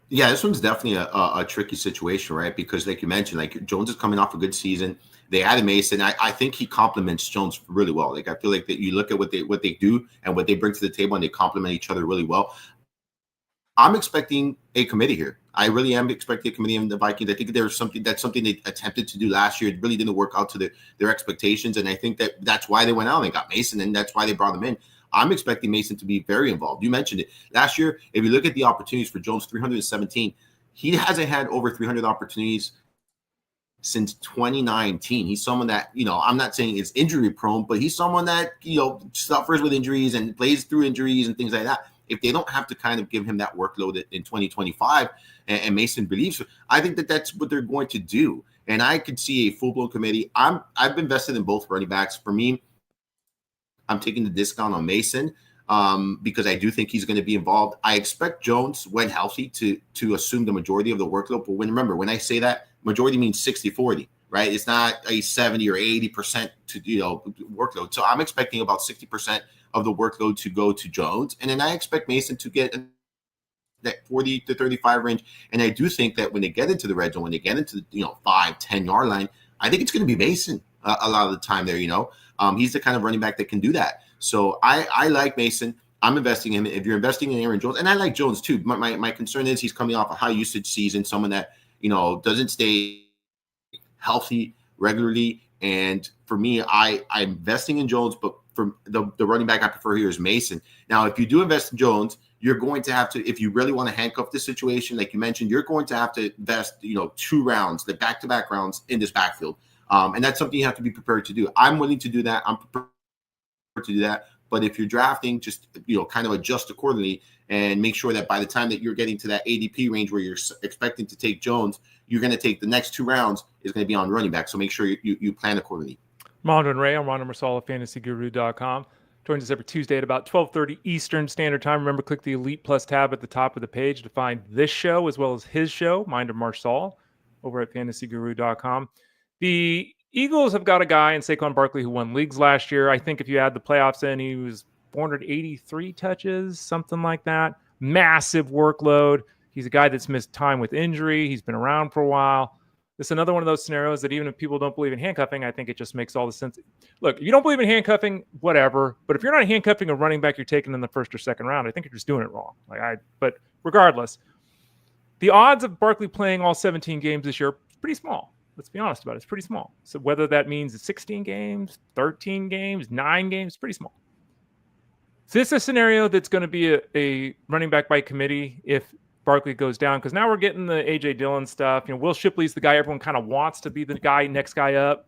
Speaker 2: Yeah, this one's definitely a tricky situation, right? Because like you mentioned, like, Jones is coming off a good season. They added Mason. I think he complements Jones really well. Like, I feel like that you look at what they do and what they bring to the table, and they complement each other really well. I'm expecting a committee here. I really am expecting a committee in the Vikings. I think there's something they attempted to do last year. It really didn't work out to their expectations, and I think that's why they went out and they got Mason, and that's why they brought him in. I'm expecting Mason to be very involved. You mentioned it. Last year, if you look at the opportunities for Jones, 317, he hasn't had over 300 opportunities since 2019. He's someone that, I'm not saying is injury prone, but he's someone that, suffers with injuries and plays through injuries and things like that. If they don't have to kind of give him that workload in 2025 and Mason believes, I think that that's what they're going to do. And I could see a full-blown committee. I've invested in both running backs. For me, I'm taking the discount on Mason because I do think he's going to be involved. I expect Jones, when healthy, to assume the majority of the workload. But remember, when I say that, majority means 60-40, right? It's not a 70 or 80% to workload. So I'm expecting about 60% of the workload to go to Jones. And then I expect Mason to get that 40 to 35 range. And I do think that when they get into the red zone, when they get into the 5-10 yard line, I think it's going to be Mason a lot of the time there. He's the kind of running back that can do that. So I like Mason. I'm investing in him. If you're investing in Aaron Jones, and I like Jones too. My concern is he's coming off a high usage season, someone that doesn't stay healthy regularly. And for me, I'm investing in Jones, but for the running back I prefer here is Mason. Now, if you do invest in Jones, you're going to have to, if you really want to handcuff this situation, like you mentioned, you're going to have to invest, 2 rounds, the back-to-back rounds in this backfield. And that's something you have to be prepared to do. I'm willing to do that. I'm prepared to do that. But if you're drafting, just, kind of adjust accordingly and make sure that by the time that you're getting to that ADP range where you're expecting to take Jones, you're going to take the next 2 rounds is going to be on running back. So make sure you plan accordingly.
Speaker 1: Armando and Ray, I'm Ronald Marsal of FantasyGuru.com. Joins us every Tuesday at about 12:30 Eastern Standard Time. Remember, click the Elite Plus tab at the top of the page to find this show as well as his show, Mind of Marsal, over at FantasyGuru.com. The Eagles have got a guy in Saquon Barkley who won leagues last year. I think if you add the playoffs in, he was 483 touches, something like that. Massive workload. He's a guy that's missed time with injury. He's been around for a while. This is another one of those scenarios that even if people don't believe in handcuffing, I think it just makes all the sense. Look, if you don't believe in handcuffing, whatever. But if you're not handcuffing a running back you're taking in the first or second round, I think you're just doing it wrong. But regardless, the odds of Barkley playing all 17 games this year is pretty small. Let's be honest about it. It's pretty small. So whether that means 16 games, 13 games, 9 games, pretty small. So this is a scenario that's going to be a running back by committee if Barkley goes down, because now we're getting the A.J. Dillon stuff. Will Shipley's the guy everyone kind of wants to be the next guy up.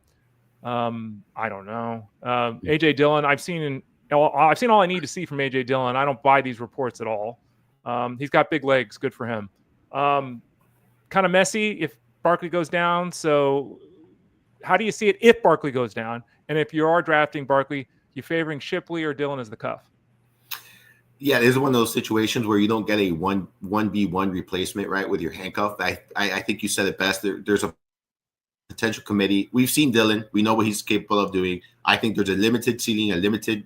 Speaker 1: I don't know. A.J. Dillon, I've seen all I need to see from A.J. Dillon. I don't buy these reports at all. He's got big legs. Good for him. Kind of messy if Barkley goes down. So how do you see it if Barkley goes down? And if you are drafting Barkley, you favoring Shipley or Dillon as the cuff?
Speaker 2: Yeah, this is one of those situations where you don't get a 1v1 replacement, right, with your handcuff. I think you said it best. There's a potential committee. We've seen Dillon. We know what he's capable of doing. I think there's a limited ceiling, a limited,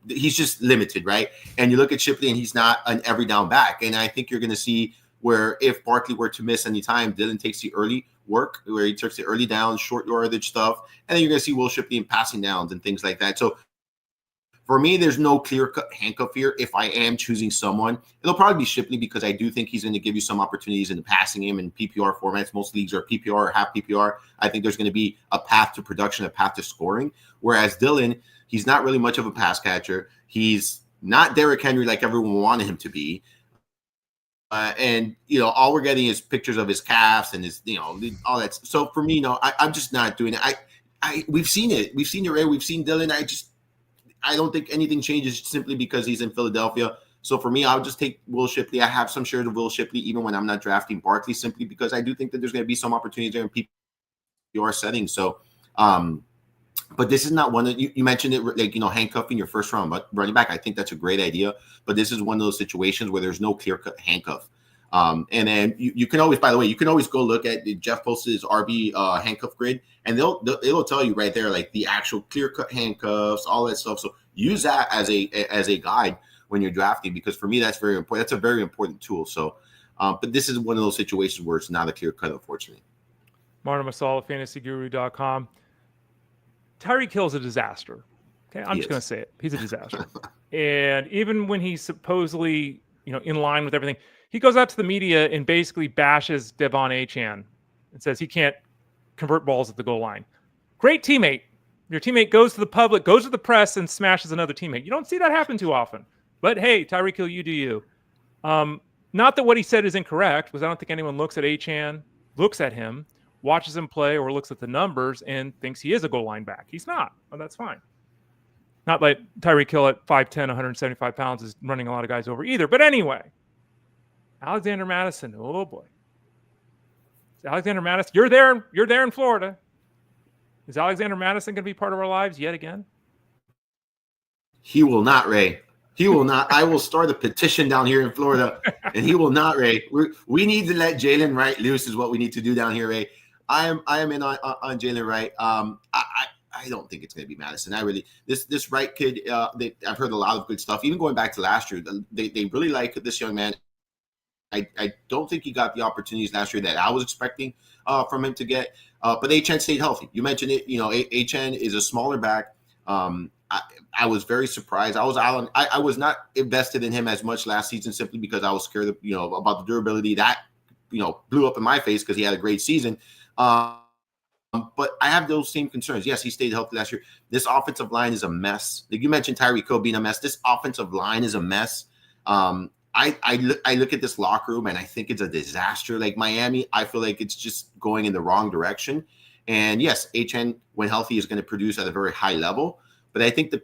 Speaker 2: he's just limited, right? And you look at Shipley, and he's not an every down back. And I think you're going to see where if Barkley were to miss any time, Dillon takes the early work, where he takes the early downs, short yardage stuff. And then you're going to see Will Shipley in passing downs and things like that. So for me, there's no clear-cut handcuff here. If I am choosing someone, it'll probably be Shipley because I do think he's going to give you some opportunities in the passing game in PPR formats. Most leagues are PPR or half PPR. I think there's going to be a path to production, a path to scoring. Whereas Dillon, he's not really much of a pass catcher. He's not Derrick Henry like everyone wanted him to be. And all we're getting is pictures of his calves and his, all that. So for me, I'm just not doing it. We've seen it. We've seen Ray. We've seen Dillon. I don't think anything changes simply because he's in Philadelphia. So for me, I'll just take Will Shipley. I have some shares of Will Shipley even when I'm not drafting Barkley, simply because I do think that there's going to be some opportunities there in PPR settings. So, but this is not one that you mentioned it, like, handcuffing your first round running back. I think that's a great idea, but this is one of those situations where there's no clear-cut handcuff. And then you can always, by the way, you can always go look at Jeff posted his RB handcuff grid, and it'll tell you right there, like the actual clear-cut handcuffs, all that stuff. So use that as a guide when you're drafting, because for me, that's very important. That's a very important tool. So, but this is one of those situations where it's not a clear-cut, unfortunately.
Speaker 1: Martin Marsal of FantasyGuru.com. Tyreek Hill's a disaster. Okay, I'm just going to say it. He's a disaster. And even when he's supposedly, in line with everything, he goes out to the media and basically bashes Devon Achane and says he can't convert balls at the goal line. Great teammate. Your teammate goes to the public, goes to the press, and smashes another teammate. You don't see that happen too often. But hey, Tyreek Hill, you do you. Not that what he said is incorrect, because I don't think anyone looks at Achane, looks at him, watches him play or looks at the numbers and thinks he is a goal line back. He's not. Well, that's fine. Not like Tyreek Hill at 5'10", 175 pounds is running a lot of guys over either. But anyway, Alexander Mattison. Oh boy, Alexander Mattison. You're there in Florida. Is Alexander Mattison going to be part of our lives yet again?
Speaker 2: He will not, Ray. He will not. I will start a petition down here in Florida, and he will not, Ray. We need to let Jalen Wright loose is what we need to do down here, Ray. I am in on Jalen Wright. I don't think it's going to be Madison. This Wright kid. I've heard a lot of good stuff. Even going back to last year, they really like this young man. I don't think he got the opportunities last year that I was expecting from him to get. But H.N. stayed healthy. You mentioned it. H.N. is a smaller back. I was very surprised. I was not invested in him as much last season simply because I was scared of, about the durability that, blew up in my face because he had a great season. But I have those same concerns. Yes, he stayed healthy last year. This offensive line is a mess. Like you mentioned Tyreek Hill being a mess. This offensive line is a mess. I look at this locker room and I think it's a disaster. Like Miami, I feel like it's just going in the wrong direction. And yes, HN, when healthy, is going to produce at a very high level. But I think the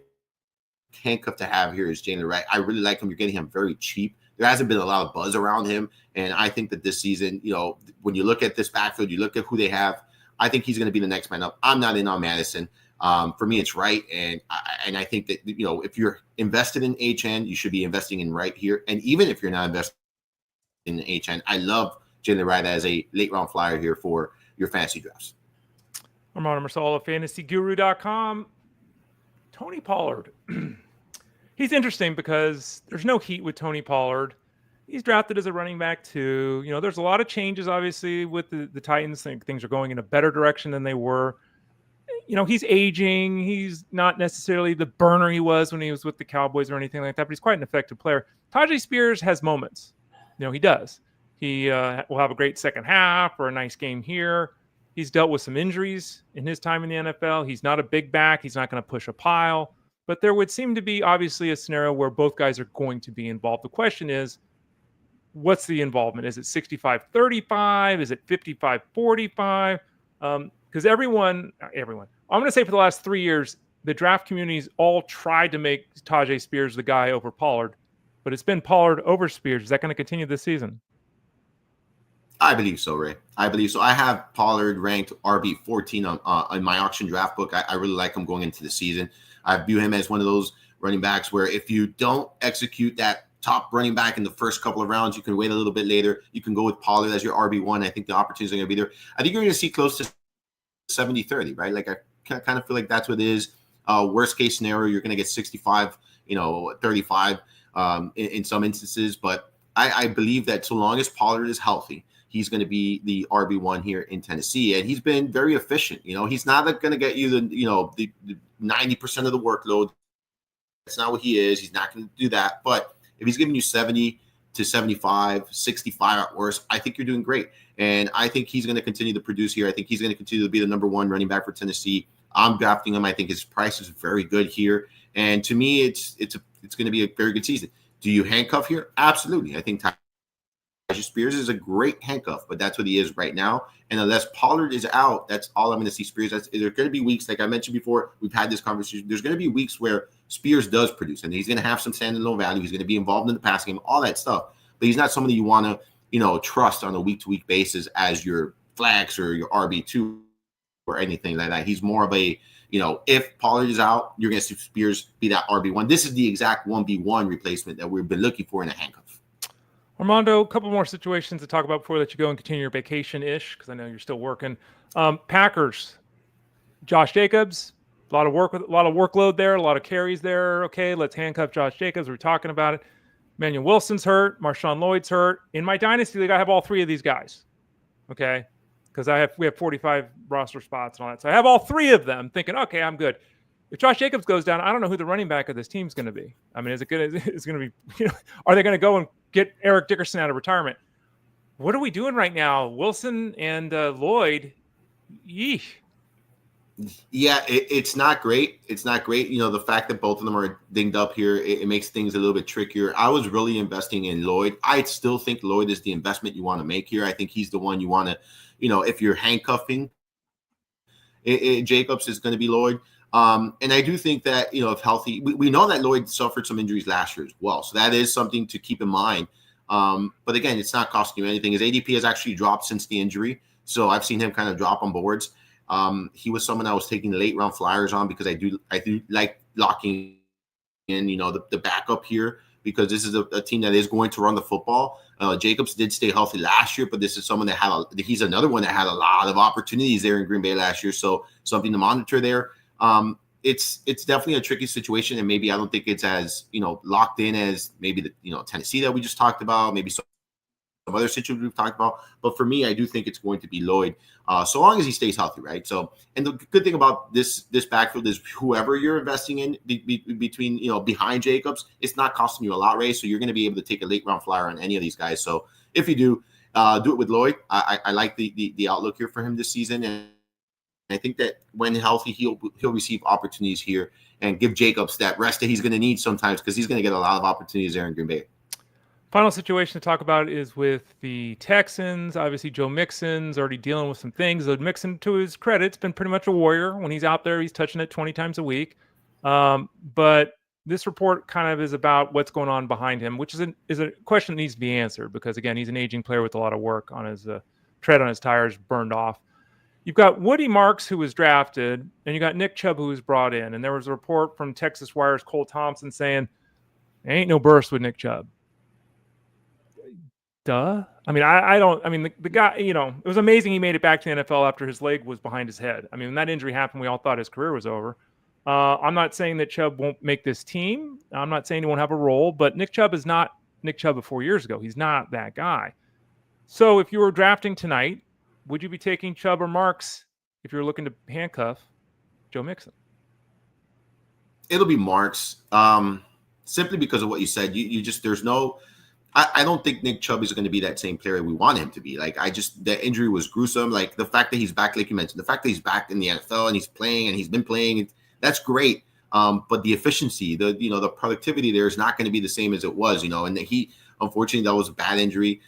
Speaker 2: handcuff to have here is Jalen Wright. I really like him. You're getting him very cheap. There hasn't been a lot of buzz around him. And I think that this season, when you look at this backfield, you look at who they have, I think he's going to be the next man up. I'm not in on Madison. For me, it's Wright. And I think that, if you're invested in HN, you should be investing in Wright here. And even if you're not invested in HN, I love Jalen Wright as a late round flyer here for your fantasy drafts.
Speaker 1: Armando Marsal of FantasyGuru.com. Tony Pollard. He's interesting because there's no heat with Tony Pollard. He's drafted as a running back too. There's a lot of changes, obviously, with the Titans. I think things are going in a better direction than they were. He's aging. He's not necessarily the burner he was when he was with the Cowboys or anything like that, but he's quite an effective player. Tajay Spears has moments. He does. He will have a great second half or a nice game here. He's dealt with some injuries in his time in the NFL. He's not a big back. He's not going to push a pile. But there would seem to be, obviously, a scenario where both guys are going to be involved. The question is, what's the involvement? Is it 65-35? Is it 55-45? Because everyone, I'm going to say for the last 3 years, the draft communities all tried to make Tajay Spears the guy over Pollard. But it's been Pollard over Spears. Is that going to continue this season?
Speaker 2: I believe so, Ray. I believe so. I have Pollard ranked RB14 on my auction draft book. I really like him going into the season. I view him as one of those running backs where if you don't execute that top running back in the first couple of rounds, you can wait a little bit later. You can go with Pollard as your RB1. I think the opportunities are going to be there. I think you're going to see close to 70-30, right? Like I kind of feel like that's what it is. Worst case scenario, you're going to get 65, 35 in some instances. But I believe that so long as Pollard is healthy, he's going to be the RB1 here in Tennessee. And he's been very efficient. He's not going to get you the 90% of the workload. That's not what he is. He's not going to do that. But if he's giving you 70 to 75, 65 at worst, I think you're doing great. And I think he's going to continue to produce here. I think he's going to continue to be the number one running back for Tennessee. I'm drafting him. I think his price is very good here. And to me, it's going to be a very good season. Do you handcuff here? Absolutely. I think Tajay Spears is a great handcuff, but that's what he is right now. And unless Pollard is out, that's all I'm going to see Spears. There's going to be weeks, like I mentioned before, we've had this conversation. There's going to be weeks where Spears does produce, and he's going to have some standalone value. He's going to be involved in the passing game, all that stuff. But he's not somebody you want to, trust on a week-to-week basis as your flex or your RB2 or anything like that. He's more of a, if Pollard is out, you're going to see Spears be that RB1. This is the exact 1B1 replacement that we've been looking for in a handcuff.
Speaker 1: Armando, a couple more situations to talk about before we let you go and continue your vacation-ish, because I know you're still working. Packers, Josh Jacobs, a lot of workload there, a lot of carries there. Okay, let's handcuff Josh Jacobs. We're talking about it. Emmanuel Wilson's hurt. Marshawn Lloyd's hurt. In my dynasty league, I have all three of these guys. Okay, because we have 45 roster spots and all that. So I have all three of them thinking, okay, I'm good. If Josh Jacobs goes down, I don't know who the running back of this team is going to be. I mean, is it going to be, are they going to go and get Eric Dickerson out of retirement? What are we doing right now? Wilson and Lloyd, yeesh.
Speaker 2: Yeah, it's not great. It's not great. You know, the fact that both of them are dinged up here, it makes things a little bit trickier. I was really investing in Lloyd. I still think Lloyd is the investment you want to make here. I think he's the one you want to, if you're handcuffing, Jacobs is going to be Lloyd. And I do think that, if healthy, we know that Lloyd suffered some injuries last year as well. So that is something to keep in mind. But again, it's not costing you anything. His ADP has actually dropped since the injury. So I've seen him kind of drop on boards. He was someone I was taking late round flyers on because I do like locking in, the backup here, because this is a team that is going to run the football. Jacobs did stay healthy last year, but this is someone that he's another one that had a lot of opportunities there in Green Bay last year. So something to monitor there. It's definitely a tricky situation, and maybe I don't think it's as locked in as maybe the Tennessee that we just talked about, maybe some other situations we've talked about. But for me, I do think it's going to be Lloyd, so long as he stays healthy, right? So, and the good thing about this backfield is whoever you're investing in between behind Jacobs, it's not costing you a lot, Ray. So you're going to be able to take a late round flyer on any of these guys. So if you do it with Lloyd, I like the outlook here for him this season, and I think that when healthy, he'll receive opportunities here and give Jacobs that rest that he's going to need sometimes, because he's going to get a lot of opportunities there in Green Bay.
Speaker 1: Final situation to talk about is with the Texans. Obviously, Joe Mixon's already dealing with some things. Mixon, to his credit, has been pretty much a warrior. When he's out there, he's touching it 20 times a week. But this report kind of is about what's going on behind him, which is a question that needs to be answered because, again, he's an aging player with a lot of work on his tread on his tires burned off. You've got Woody Marks, who was drafted, and you got Nick Chubb, who was brought in. And there was a report from Texas Wire's Cole Thompson saying, there ain't no burst with Nick Chubb. Duh. I mean, the guy, it was amazing he made it back to the NFL after his leg was behind his head. I mean, when that injury happened, we all thought his career was over. I'm not saying that Chubb won't make this team. I'm not saying he won't have a role, but Nick Chubb is not Nick Chubb of 4 years ago. He's not that guy. So if you were drafting tonight, would you be taking Chubb or Marks if you're looking to handcuff Joe Mixon?
Speaker 2: It'll be Marks, simply because of what you said. You just, there's no, I don't think Nick Chubb is going to be that same player we want him to be. Like, that injury was gruesome. Like, the fact that he's back, like you mentioned, the fact that he's back in the NFL and he's playing and he's been playing, that's great. But the efficiency, the productivity there is not going to be the same as it was, and unfortunately, that was a bad injury.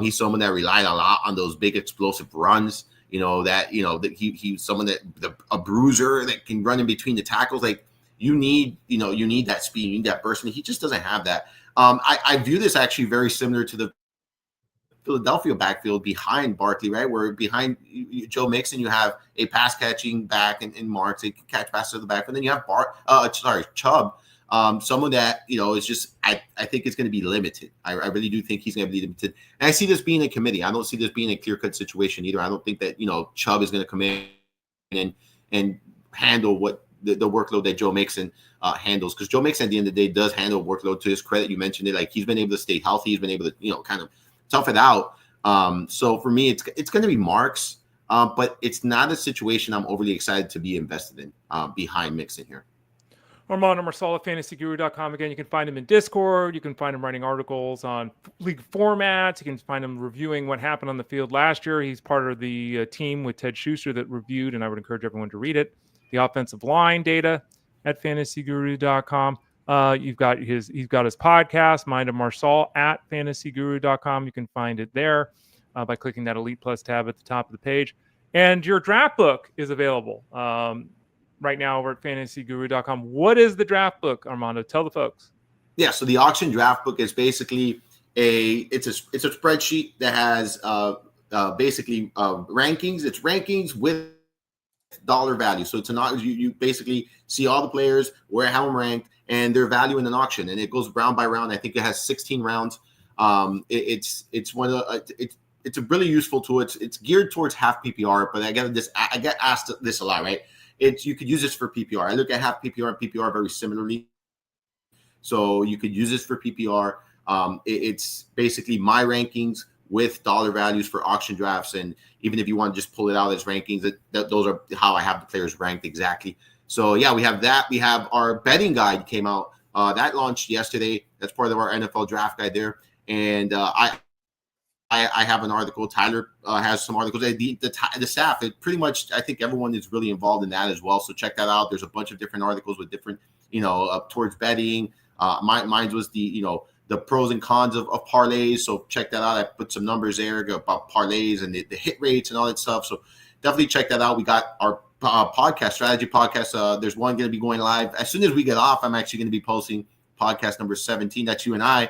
Speaker 2: He's someone that relied a lot on those big explosive runs. That he's someone a bruiser that can run in between the tackles. Like, you need that speed, you need that burst, and he just doesn't have that. I view this actually very similar to the Philadelphia backfield behind Barkley, right? Where behind Joe Mixon, you have a pass catching back in Marks, they can catch passes to the back, and then you have Chubb. Someone that is just I think it's going to be limited. I really do think he's going to be limited, and I see this being a committee. I don't see this being a clear-cut situation either. I don't think that Chubb is going to come in and handle what the workload that Joe Mixon handles, because Joe Mixon at the end of the day does handle workload. To his credit, you mentioned it, like he's been able to stay healthy, he's been able to kind of tough it out. So for me, it's going to be Marks, but it's not a situation I'm overly excited to be invested in behind Mixon here.
Speaker 1: Armando Marsal at fantasyguru.com. Again, you can find him in Discord. You can find him writing articles on league formats. You can find him reviewing what happened on the field last year. He's part of the team with Ted Schuster that reviewed, and I would encourage everyone to read it, the offensive line data at fantasyguru.com. He's got his podcast, Mind of Marsal, at fantasyguru.com. You can find it there by clicking that Elite Plus tab at the top of the page. And your draft book is available right now over at fantasyguru.com. What is the draft book, Armando? Tell the folks.
Speaker 2: Yeah, so the auction draft book is basically it's a spreadsheet that has basically rankings. It's rankings with dollar value. So it's you basically see all the players, how I'm ranked, and their value in an auction, and it goes round by round. I think it has 16 rounds. It's a really useful tool. It's geared towards half PPR, but I get asked this a lot, right? You could use this for PPR. I look at half PPR and PPR very similarly. So you could use this for PPR. It's basically my rankings with dollar values for auction drafts. And even if you want to just pull it out as rankings, those are how I have the players ranked exactly. So yeah, we have that. We have our betting guide came out. That launched yesterday. That's part of our NFL draft guide there. And I have an article. Tyler has some articles. The staff, it pretty much, I think everyone is really involved in that as well. So check that out. There's a bunch of different articles with different, towards betting. Mine was the pros and cons of parlays. So check that out. I put some numbers there about parlays and the hit rates and all that stuff. So definitely check that out. We got our strategy podcast. There's one going to be going live as soon as we get off. I'm actually going to be posting podcast number 17. That's you and I.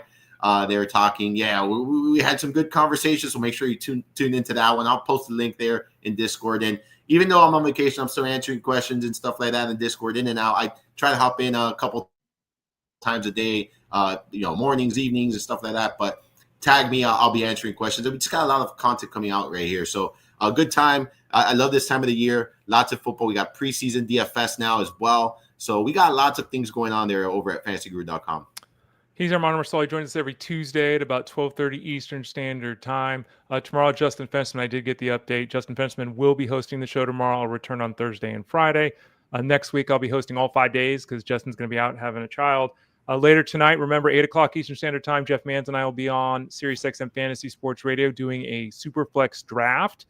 Speaker 2: They were talking. Yeah, we had some good conversations. So make sure you tune into that one. I'll post the link there in Discord. And even though I'm on vacation, I'm still answering questions and stuff like that in Discord in and out. I try to hop in a couple times a day, mornings, evenings, and stuff like that. But tag me, I'll be answering questions. We just got a lot of content coming out right here. So a good time. I love this time of the year. Lots of football. We got preseason DFS now as well. So we got lots of things going on there over at fantasyguru.com.
Speaker 1: He's Armando Marsal. He joins us every Tuesday at about 12:30 Eastern Standard Time. Tomorrow, Justin Fenstman, I did get the update. Justin Fenstman will be hosting the show tomorrow. I'll return on Thursday and Friday. Next week, I'll be hosting all 5 days because Justin's going to be out having a child. Later tonight, remember, 8 o'clock Eastern Standard Time, Jeff Mans and I will be on Sirius XM Fantasy Sports Radio doing a Superflex draft.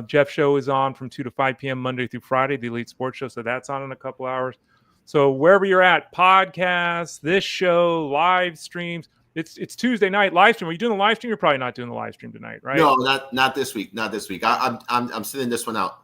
Speaker 1: Jeff's show is on from 2 to 5 p.m. Monday through Friday, the Elite Sports Show, so that's on in a couple hours. So wherever you're at, podcasts, this show, live streams, it's Tuesday night live stream. Are you doing the live stream? You're probably not doing the live stream tonight, right?
Speaker 2: No, not this week. Not this week. I'm sitting this one out.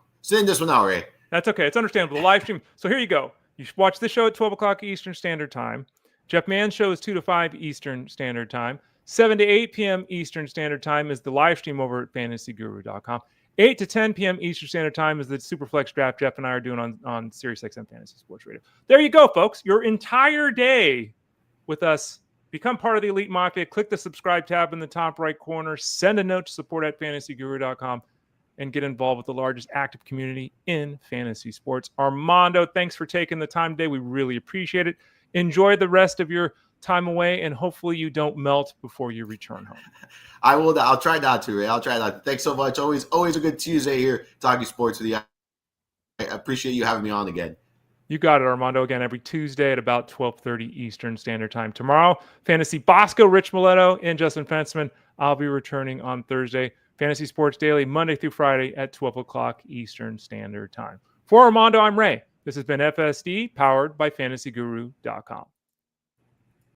Speaker 2: Ray.
Speaker 1: That's okay. It's understandable. The live stream. So here you go. You should watch this show at 12 o'clock Eastern Standard Time. Jeff Mann's show is 2 to 5 Eastern Standard Time. 7 to 8 p.m. Eastern Standard Time is the live stream over at fantasyguru.com. 8 to 10 p.m. Eastern Standard Time is the Superflex draft Jeff and I are doing on Sirius XM Fantasy Sports Radio. There you go, folks. Your entire day with us. Become part of the Elite Mafia. Click the subscribe tab in the top right corner. Send a note to support@fantasyguru.com and get involved with the largest active community in fantasy sports. Armando, thanks for taking the time today. We really appreciate it. Enjoy the rest of your time away, and hopefully you don't melt before you return home.
Speaker 2: I will. I'll try not to, Ray. I'll try not to. Thanks so much. Always a good Tuesday here talking sports with you. I appreciate you having me on again.
Speaker 1: You got it, Armando. Again, every Tuesday at about 12:30 Eastern Standard Time. Tomorrow, Fantasy Bosco, Rich Mileto, and Justin Fenstman. I'll be returning on Thursday. Fantasy Sports Daily, Monday through Friday at 12 o'clock Eastern Standard Time. For Armando, I'm Ray. This has been FSD, powered by fantasyguru.com.